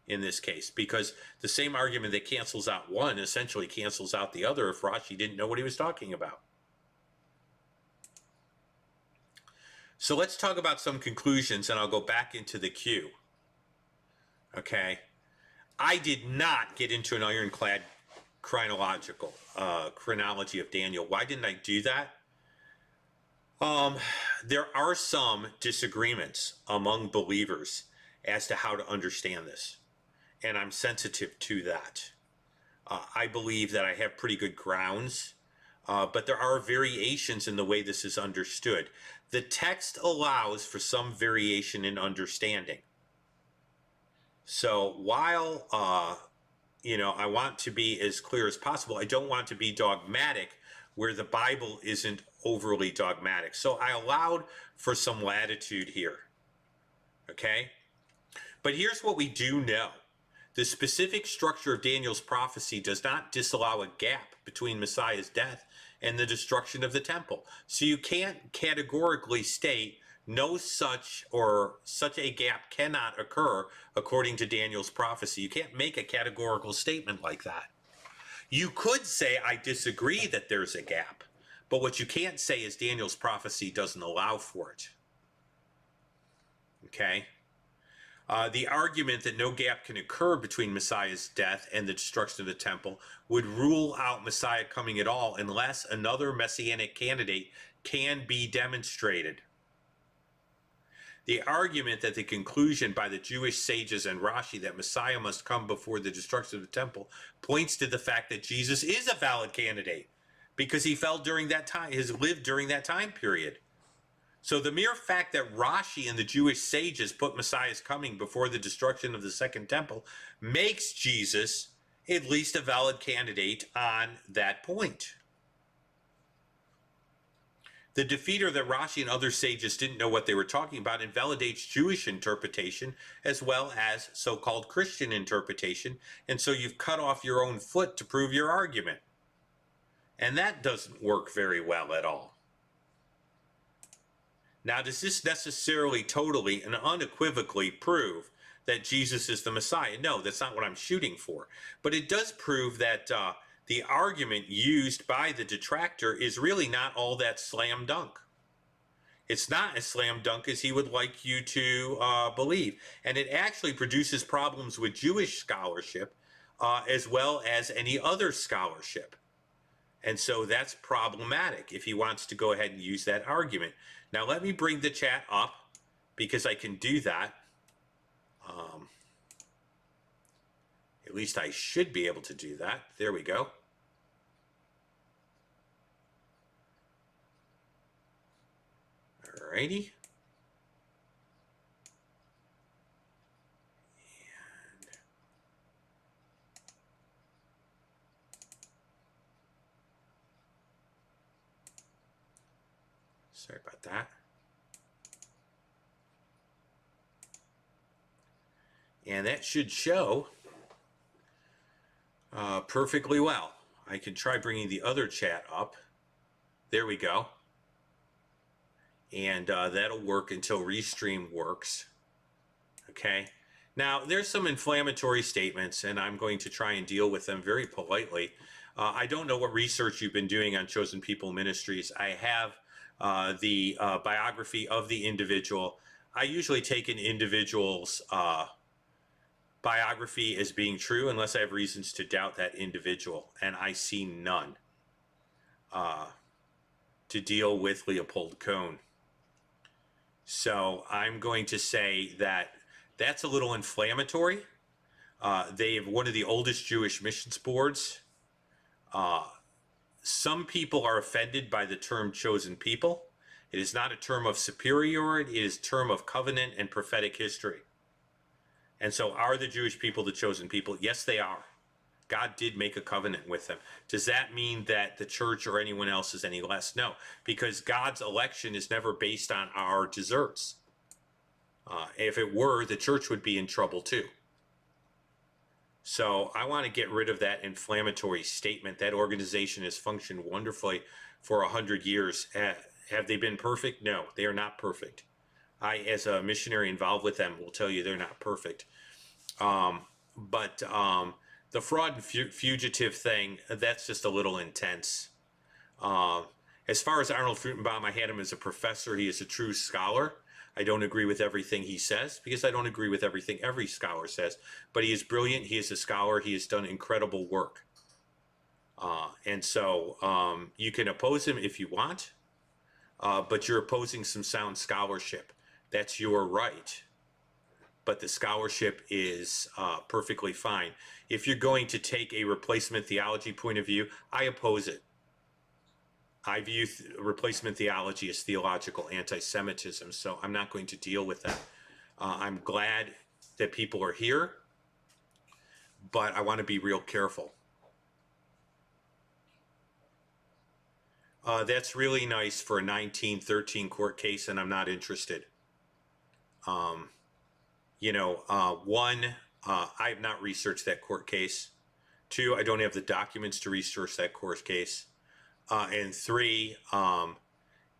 in this case, because the same argument that cancels out one essentially cancels out the other if Rashi didn't know what he was talking about. So let's talk about some conclusions, and I'll go back into the queue. Okay. I did not get into an ironclad chronology of Daniel. Why didn't I do that? There are some disagreements among believers as to how to understand this, and I'm sensitive to that. I believe that I have pretty good grounds, but there are variations in the way this is understood. The text allows for some variation in understanding. So while, I want to be as clear as possible, I don't want to be dogmatic where the Bible isn't overly dogmatic. So I allowed for some latitude here. Okay? But here's what we do know. The specific structure of Daniel's prophecy does not disallow a gap between Messiah's death and the destruction of the temple. So you can't categorically state such a gap cannot occur according to Daniel's prophecy. You can't make a categorical statement like that. You could say, I disagree that there's a gap, but what you can't say is Daniel's prophecy doesn't allow for it. Okay? The argument that no gap can occur between Messiah's death and the destruction of the temple would rule out Messiah coming at all unless another messianic candidate can be demonstrated. The argument that the conclusion by the Jewish sages and Rashi that Messiah must come before the destruction of the temple points to the fact that Jesus is a valid candidate because he fell during that time, has lived during that time period. So the mere fact that Rashi and the Jewish sages put Messiah's coming before the destruction of the second temple makes Jesus at least a valid candidate on that point. The defeater that Rashi and other sages didn't know what they were talking about invalidates Jewish interpretation as well as so-called Christian interpretation, and so you've cut off your own foot to prove your argument. And that doesn't work very well at all. Now, does this necessarily totally and unequivocally prove that Jesus is the Messiah? No, that's not what I'm shooting for. But it does prove that the argument used by the detractor is really not all that slam dunk. It's not as slam dunk as he would like you to believe. And it actually produces problems with Jewish scholarship as well as any other scholarship. And so that's problematic if he wants to go ahead and use that argument. Now let me bring the chat up because I can do that. At least I should be able to do that. There we go. Alrighty. Sorry about that. And that should show perfectly well. I can try bringing the other chat up. There we go. And that'll work until Restream works. Okay. Now, there's some inflammatory statements, and I'm going to try and deal with them very politely. I don't know what research you've been doing on Chosen People Ministries. I have the biography of the individual. I usually take an individual's biography as being true unless I have reasons to doubt that individual, and I see none to deal with Leopold Cohn. So I'm going to say that that's a little inflammatory. They have one of the oldest Jewish missions boards. Some people are offended by the term chosen people. It is not a term of superiority. It is a term of covenant and prophetic history. And so are the Jewish people the chosen people? Yes, they are. God did make a covenant with them. Does that mean that the church or anyone else is any less? No, because God's election is never based on our deserts. If it were, the church would be in trouble too. So I want to get rid of that inflammatory statement. That organization has functioned wonderfully for 100 years. Have they been perfect? No, they are not perfect. I, as a missionary involved with them, will tell you they're not perfect. But the fraud and fugitive thing, that's just a little intense. As far as Arnold Fruchtenbaum, I had him as a professor. He is a true scholar. I don't agree with everything he says because I don't agree with everything every scholar says. But he is brilliant. He is a scholar. He has done incredible work. And so you can oppose him if you want, but you're opposing some sound scholarship. That's your right. But the scholarship is perfectly fine. If you're going to take a replacement theology point of view, I oppose it. I view replacement theology as theological anti-Semitism, so I'm not going to deal with that. I'm glad that people are here, but I want to be real careful. That's really nice for a 1913 court case, and I'm not interested. One, I have not researched that court case. Two, I don't have the documents to research that court case. And three,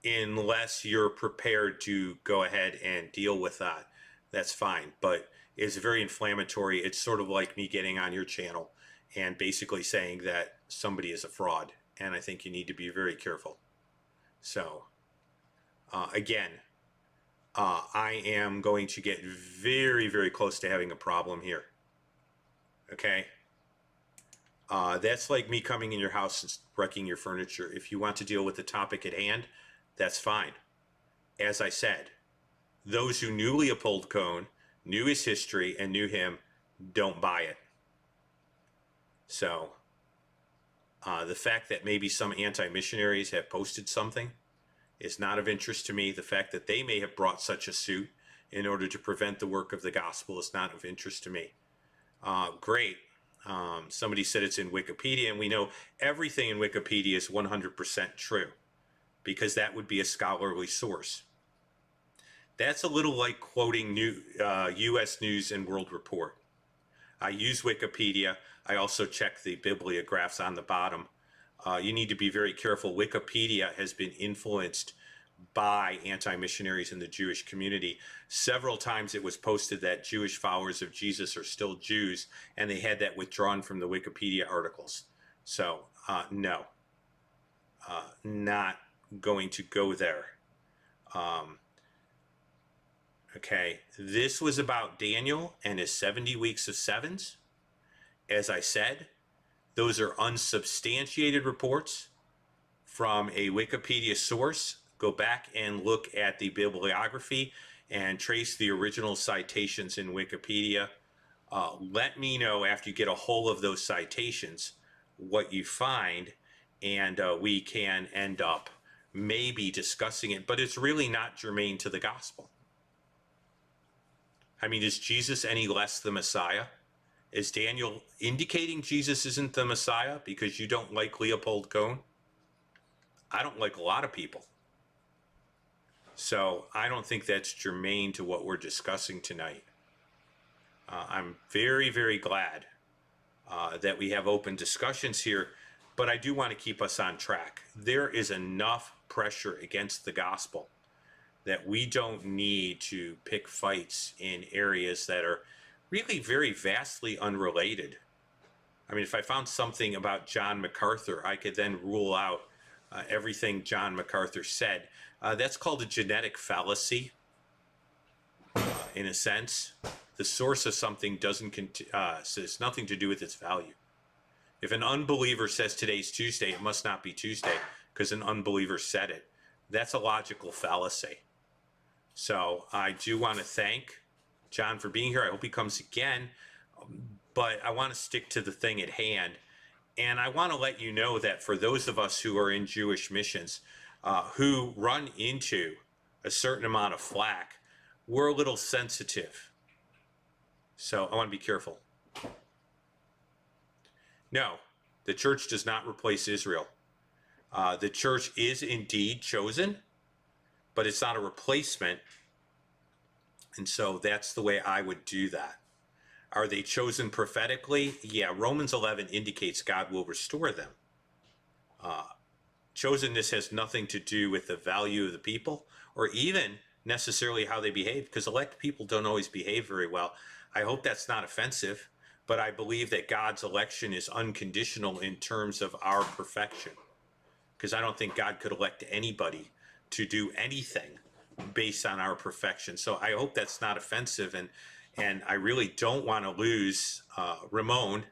unless you're prepared to go ahead and deal with that, that's fine. But it's very inflammatory. It's sort of like me getting on your channel and basically saying that somebody is a fraud. And I think you need to be very careful. So, again, I am going to get very, very close to having a problem here. Okay? That's like me coming in your house and wrecking your furniture. If you want to deal with the topic at hand, that's fine. As I said, those who knew Leopold Cohn, knew his history, and knew him, don't buy it. So, the fact that maybe some anti-missionaries have posted something is not of interest to me. The fact that they may have brought such a suit in order to prevent the work of the gospel is not of interest to me. Great. Somebody said it's in Wikipedia, and we know everything in Wikipedia is 100% true because that would be a scholarly source. That's a little like quoting U.S. News and World Report. I use Wikipedia. I also check the bibliographs on the bottom. You need to be very careful. Wikipedia has been influenced by anti-missionaries in the Jewish community. Several times it was posted that Jewish followers of Jesus are still Jews, and they had that withdrawn from the Wikipedia articles. So, no. Not going to go there. Okay, this was about Daniel and his 70 weeks of sevens. As I said, those are unsubstantiated reports from a Wikipedia source. Go back and look at the bibliography and trace the original citations in Wikipedia. Let me know after you get a hold of those citations what you find, and we can end up maybe discussing it, but it's really not germane to the gospel. I mean, is Jesus any less the Messiah? Is Daniel indicating Jesus isn't the Messiah because you don't like Leopold Cohn? I don't like a lot of people. So I don't think that's germane to what we're discussing tonight. I'm very, very glad that we have open discussions here, but I do want to keep us on track. There is enough pressure against the gospel that we don't need to pick fights in areas that are really very vastly unrelated. I mean, if I found something about John MacArthur, I could then rule out everything John MacArthur said. That's called a genetic fallacy, in a sense. The source of something has nothing to do with its value. If an unbeliever says today's Tuesday, it must not be Tuesday because an unbeliever said it. That's a logical fallacy. So I do want to thank John for being here. I hope he comes again, but I want to stick to the thing at hand. And I want to let you know that for those of us who are in Jewish missions, who run into a certain amount of flack, we're a little sensitive. So I want to be careful. No, the church does not replace Israel. The church is indeed chosen, but it's not a replacement. And so that's the way I would do that. Are they chosen prophetically? Yeah, Romans 11 indicates God will restore them. Chosenness has nothing to do with the value of the people or even necessarily how they behave, because elect people don't always behave very well. I hope that's not offensive, but I believe that God's election is unconditional in terms of our perfection. Because I don't think God could elect anybody to do anything based on our perfection. So I hope that's not offensive, and I really don't want to lose Ramon,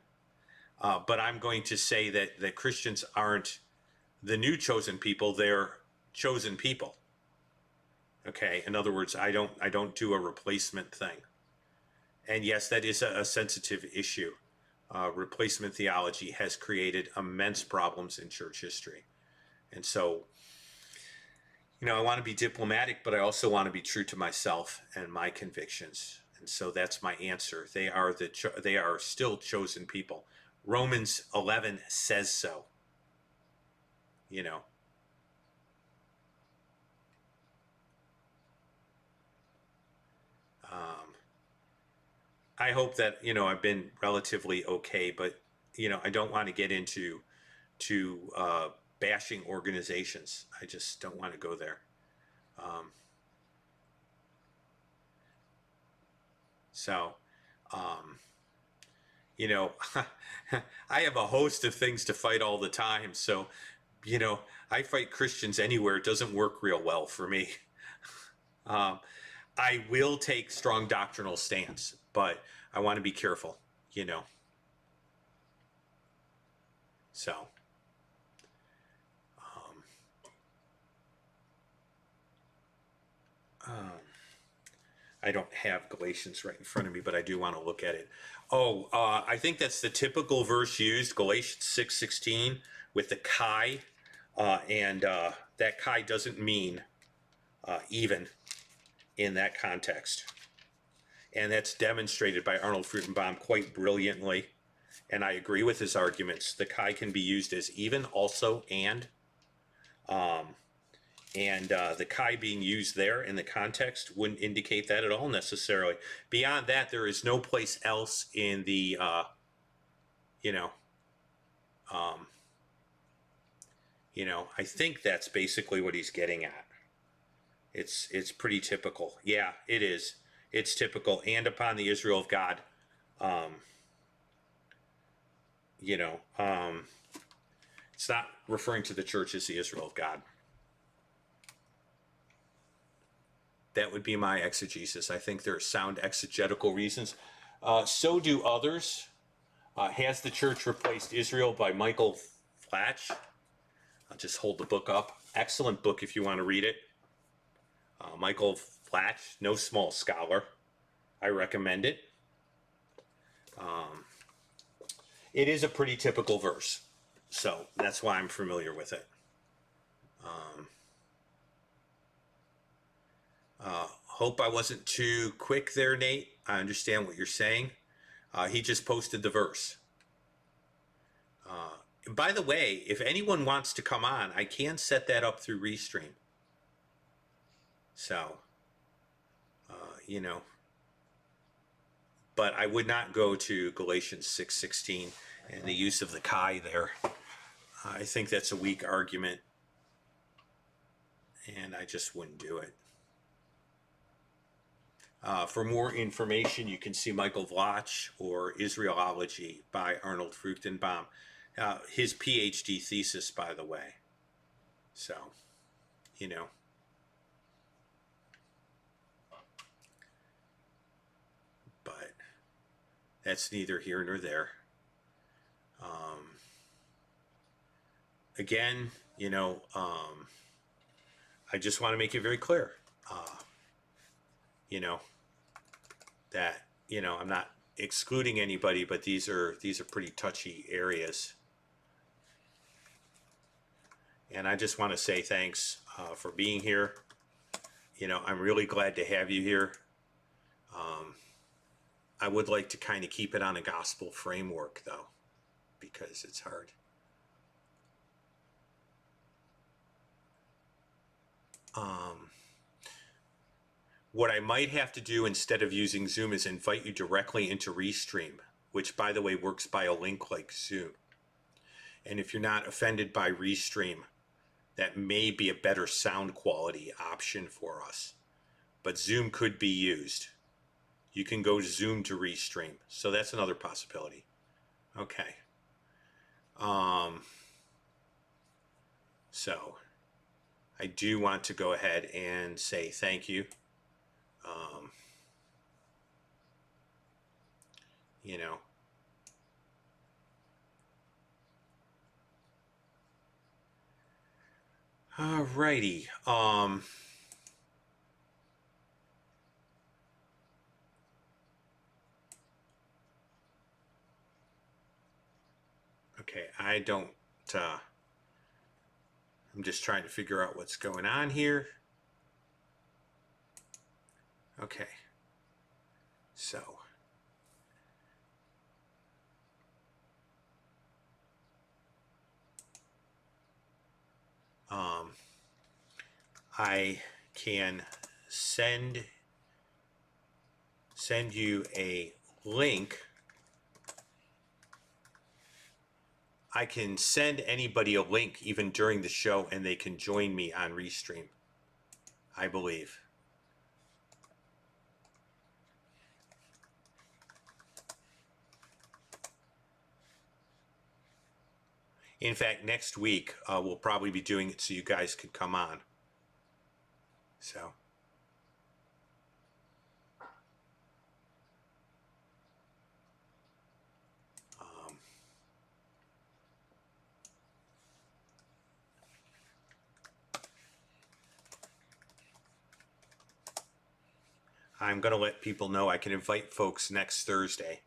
but I'm going to say that Christians aren't the new chosen people; they're chosen people. Okay, in other words, I don't do a replacement thing. And yes, that is a sensitive issue. Replacement theology has created immense problems in church history, and so, I want to be diplomatic, but I also want to be true to myself and my convictions. And so that's my answer. They are still chosen people. Romans 11 says so. I hope that I've been relatively okay, but I don't want to get into bashing organizations. I just don't want to go there. So, I have a host of things to fight all the time. So, I fight Christians anywhere. It doesn't work real well for me. I will take strong doctrinal stance, but I want to be careful, So, I don't have Galatians right in front of me, but I do want to look at it. Oh, I think that's the typical verse used, Galatians 6:16, with the chi, and that chi doesn't mean even in that context. And that's demonstrated by Arnold Fruchtenbaum quite brilliantly, and I agree with his arguments. The chi can be used as even, also, and the chi being used there in the context wouldn't indicate that at all necessarily. Beyond that, there is no place else in the, I think that's basically what he's getting at. It's pretty typical. Yeah, it is. It's typical. And upon the Israel of God, it's not referring to the church as the Israel of God. That would be my exegesis. I think there are sound exegetical reasons. So do others. Has the Church Replaced Israel by Michael Flatch? I'll just hold the book up. Excellent book if you want to read it. Michael Flatch, no small scholar. I recommend it. It is a pretty typical verse, so that's why I'm familiar with it. Hope I wasn't too quick there, Nate. I understand what you're saying. He just posted the verse. By the way, if anyone wants to come on, I can set that up through Restream. So, but I would not go to Galatians 6:16 and the use of the chi there. I think that's a weak argument, and I just wouldn't do it. For more information, you can see Michael Vlach or Israelology by Arnold Fruchtenbaum. His PhD thesis, by the way. So, but that's neither here nor there. Again, I just want to make it very clear, that, I'm not excluding anybody, but these are pretty touchy areas. And I just want to say thanks for being here. I'm really glad to have you here. I would like to kind of keep it on a gospel framework, though, because it's hard. What I might have to do instead of using Zoom is invite you directly into Restream, which, by the way, works by a link like Zoom. And if you're not offended by Restream, that may be a better sound quality option for us. But Zoom could be used. you can go to Zoom to restream. So that's another possibility. Okay. So I do want to go ahead and say thank you. You know, alrighty. Okay, I don't, I'm just trying to figure out what's going on here. Okay, so I can send you a link. I can send anybody a link even during the show, and they can join me on Restream, I believe. In fact, next week we'll probably be doing it so you guys could come on. So. I'm going to let people know I can invite folks next Thursday.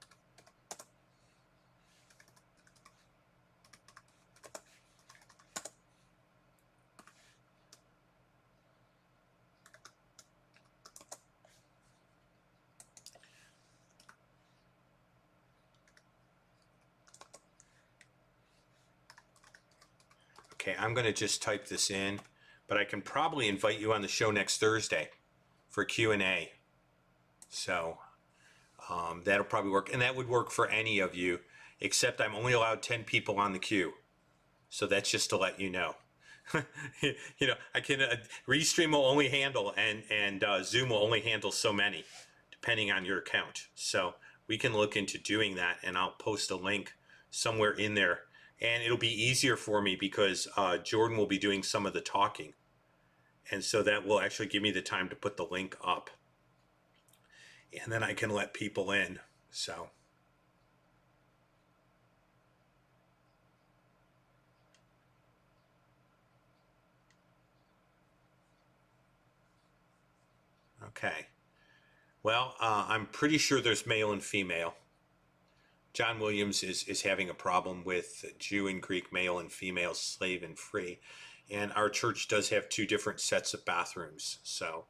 Okay, I'm going to just type this in, but I can probably invite you on the show next Thursday for Q&A. So that'll probably work, and that would work for any of you, except I'm only allowed 10 people on the queue. So that's just to let you know. You know, I can Restream will only handle and Zoom will only handle so many, depending on your account. So we can look into doing that, and I'll post a link somewhere in there. And it'll be easier for me because Jordan will be doing some of the talking. And so that will actually give me the time to put the link up. And then I can let people in. So. Okay. Well, I'm pretty sure there's male and female. John Williams is having a problem with Jew and Greek, male and female, slave and free. And our church does have two different sets of bathrooms. So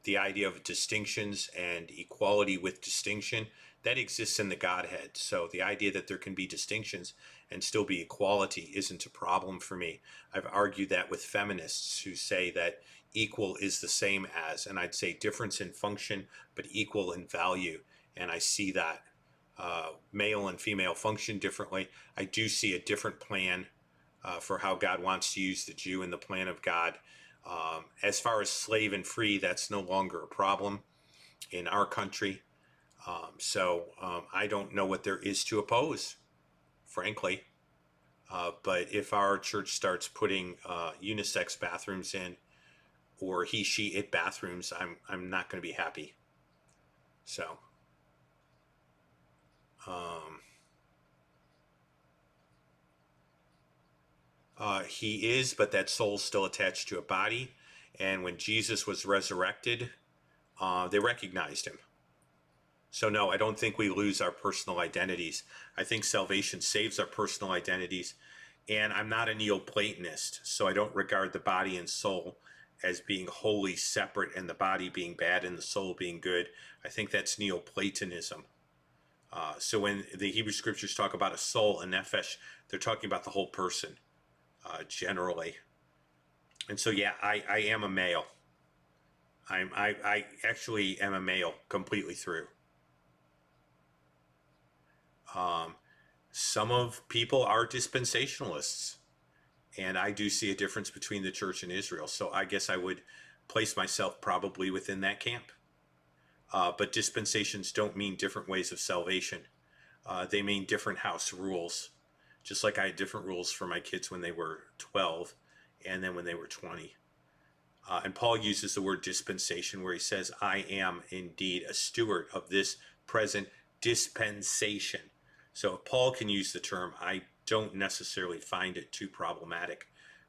the idea of distinctions and equality with distinction, that exists in the Godhead. So the idea that there can be distinctions and still be equality isn't a problem for me. I've argued that with feminists who say that equal is the same as, and I'd say difference in function, but equal in value. And I see that male and female function differently. I do see a different plan for how God wants to use the Jew in the plan of God. As far as slave and free, that's no longer a problem in our country. So I don't know what there is to oppose, frankly. But if our church starts putting unisex bathrooms in, or he, she, it bathrooms, I'm not going to be happy. So. He is, but that soul's still attached to a body. And when Jesus was resurrected, they recognized him. So no, I don't think we lose our personal identities. I think salvation saves our personal identities. And I'm not a Neoplatonist, so I don't regard the body and soul as being wholly separate and the body being bad and the soul being good. I think that's Neoplatonism. So when the Hebrew scriptures talk about a soul, a nephesh, they're talking about the whole person. Generally. And so, yeah, I am a male. I actually am a male completely through. Some of people are dispensationalists, and I do see a difference between the church and Israel. So I guess I would place myself probably within that camp. but dispensations don't mean different ways of salvation. They mean different house rules. Just like I had different rules for my kids when they were 12 and then when they were 20. And Paul uses the word dispensation where he says, I am indeed a steward of this present dispensation. So if Paul can use the term, I don't necessarily find it too problematic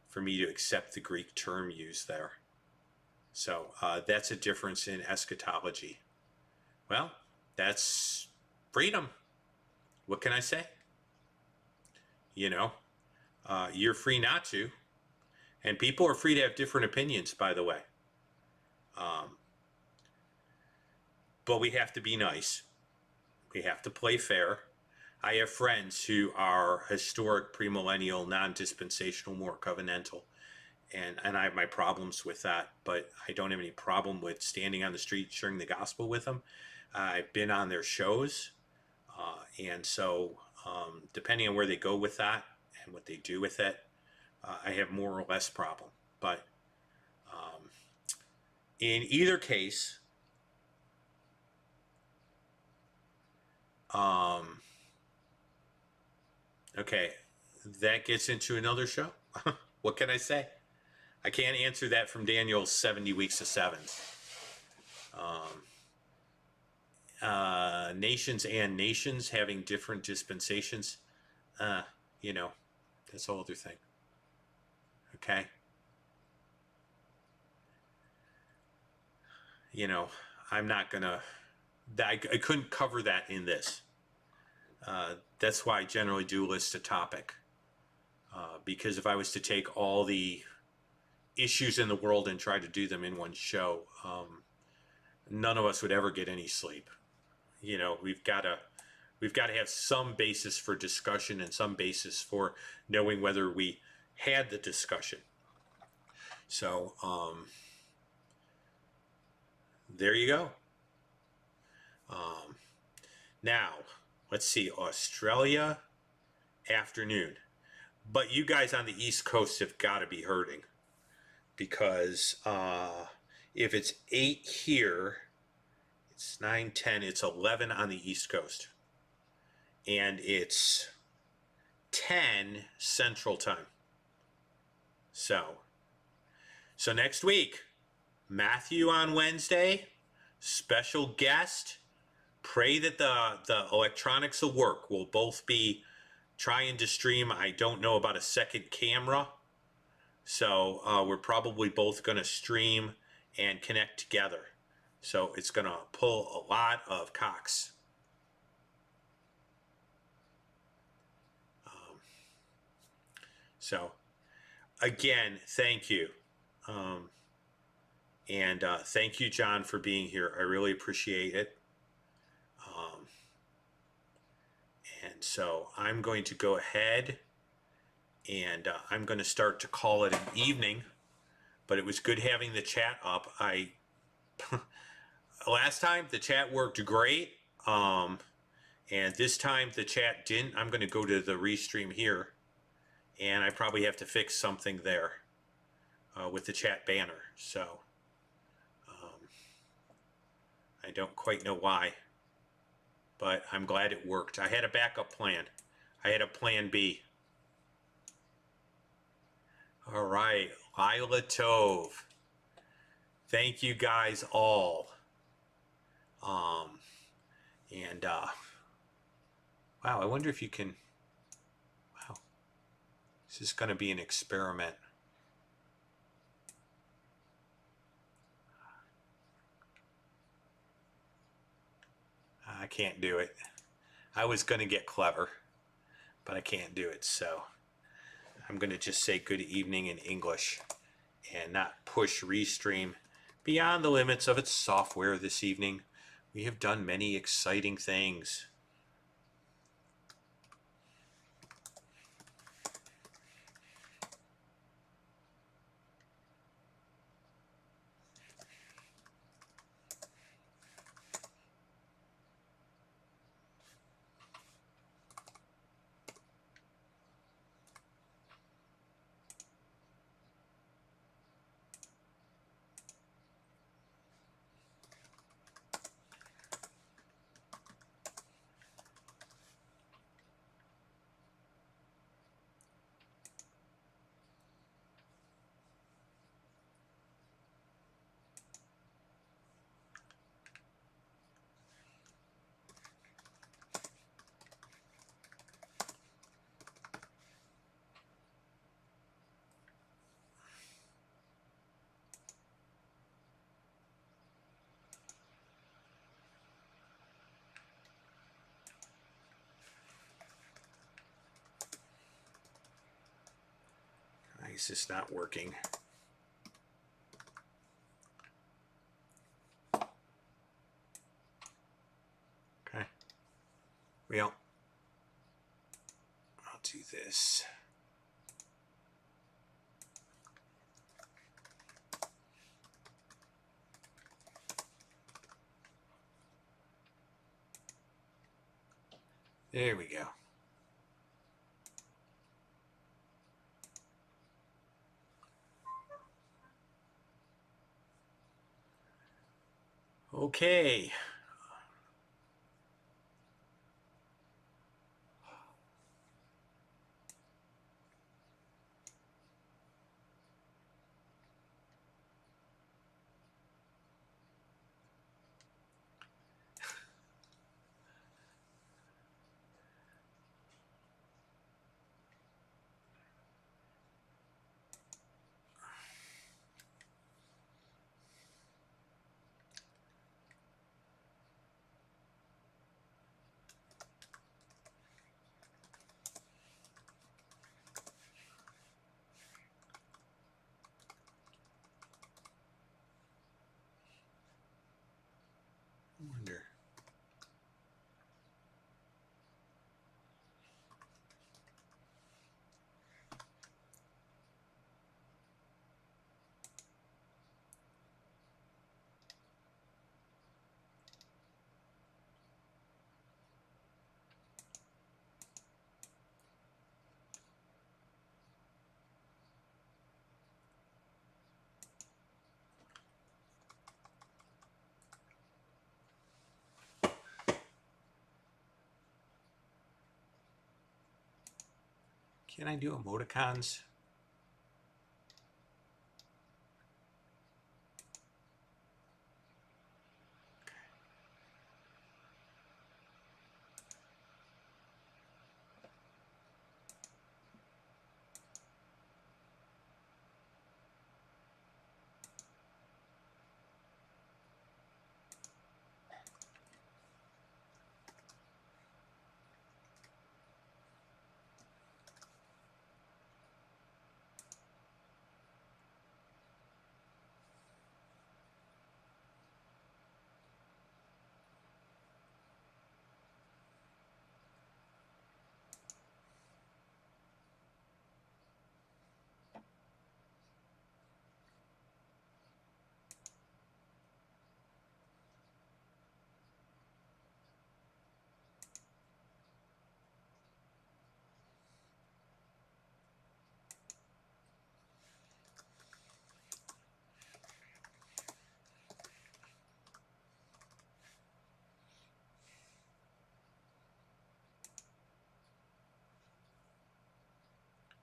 for me to accept the Greek term used there. So that's a difference in eschatology. Well, that's freedom. What can I say? You know, you're free not to. And people are free to have different opinions, by the way. But we have to be nice. We have to play fair. I have friends who are historic, premillennial, non-dispensational, more covenantal. And I have my problems with that, but I don't have any problem with standing on the street sharing the gospel with them. I've been on their shows. And so depending on where they go with that and what they do with it, I have more or less problem. But in either case, okay, that gets into another show. What can I say? I can't answer that from Daniel's 70 weeks of sevens. Nations and nations having different dispensations, you know, that's a whole other thing. Okay? You know, I'm not going to, I couldn't cover that in this. That's why I generally do list a topic. Because if I was to take all the issues in the world and try to do them in one show, none of us would ever get any sleep. You know, we've got to have some basis for discussion and some basis for knowing whether we had the discussion. So there you go. Now let's see, Australia afternoon, but you guys on the East Coast have got to be hurting, because if it's 8 here, it's 9, 10, it's 11 on the East Coast. And it's 10 Central Time. So next week, Matthew on Wednesday, special guest. Pray that the electronics will work. We'll both be trying to stream. I don't know about a second camera. So we're probably both going to stream and connect together. So it's going to pull a lot of cocks. So again, thank you. And thank you, John, for being here. I really appreciate it. And so I'm going to go ahead and I'm going to start to call it an evening. But it was good having the chat up. Last time the chat worked great, and this time the chat didn't. I'm going to go to the restream here, and I probably have to fix something there with the chat banner. So I don't quite know why, but I'm glad it worked. I had a backup plan. I had a plan B. All right, Lila Tove. Thank you guys all. Wow, I wonder if you can, wow, this is going to be an experiment. I can't do it. I was going to get clever, but I can't do it. So I'm going to just say good evening in English and not push Restream beyond the limits of its software this evening. We have done many exciting things. is this not working? Okay. Well, I'll do this. There we go. Okay. I wonder. Can I do emoticons?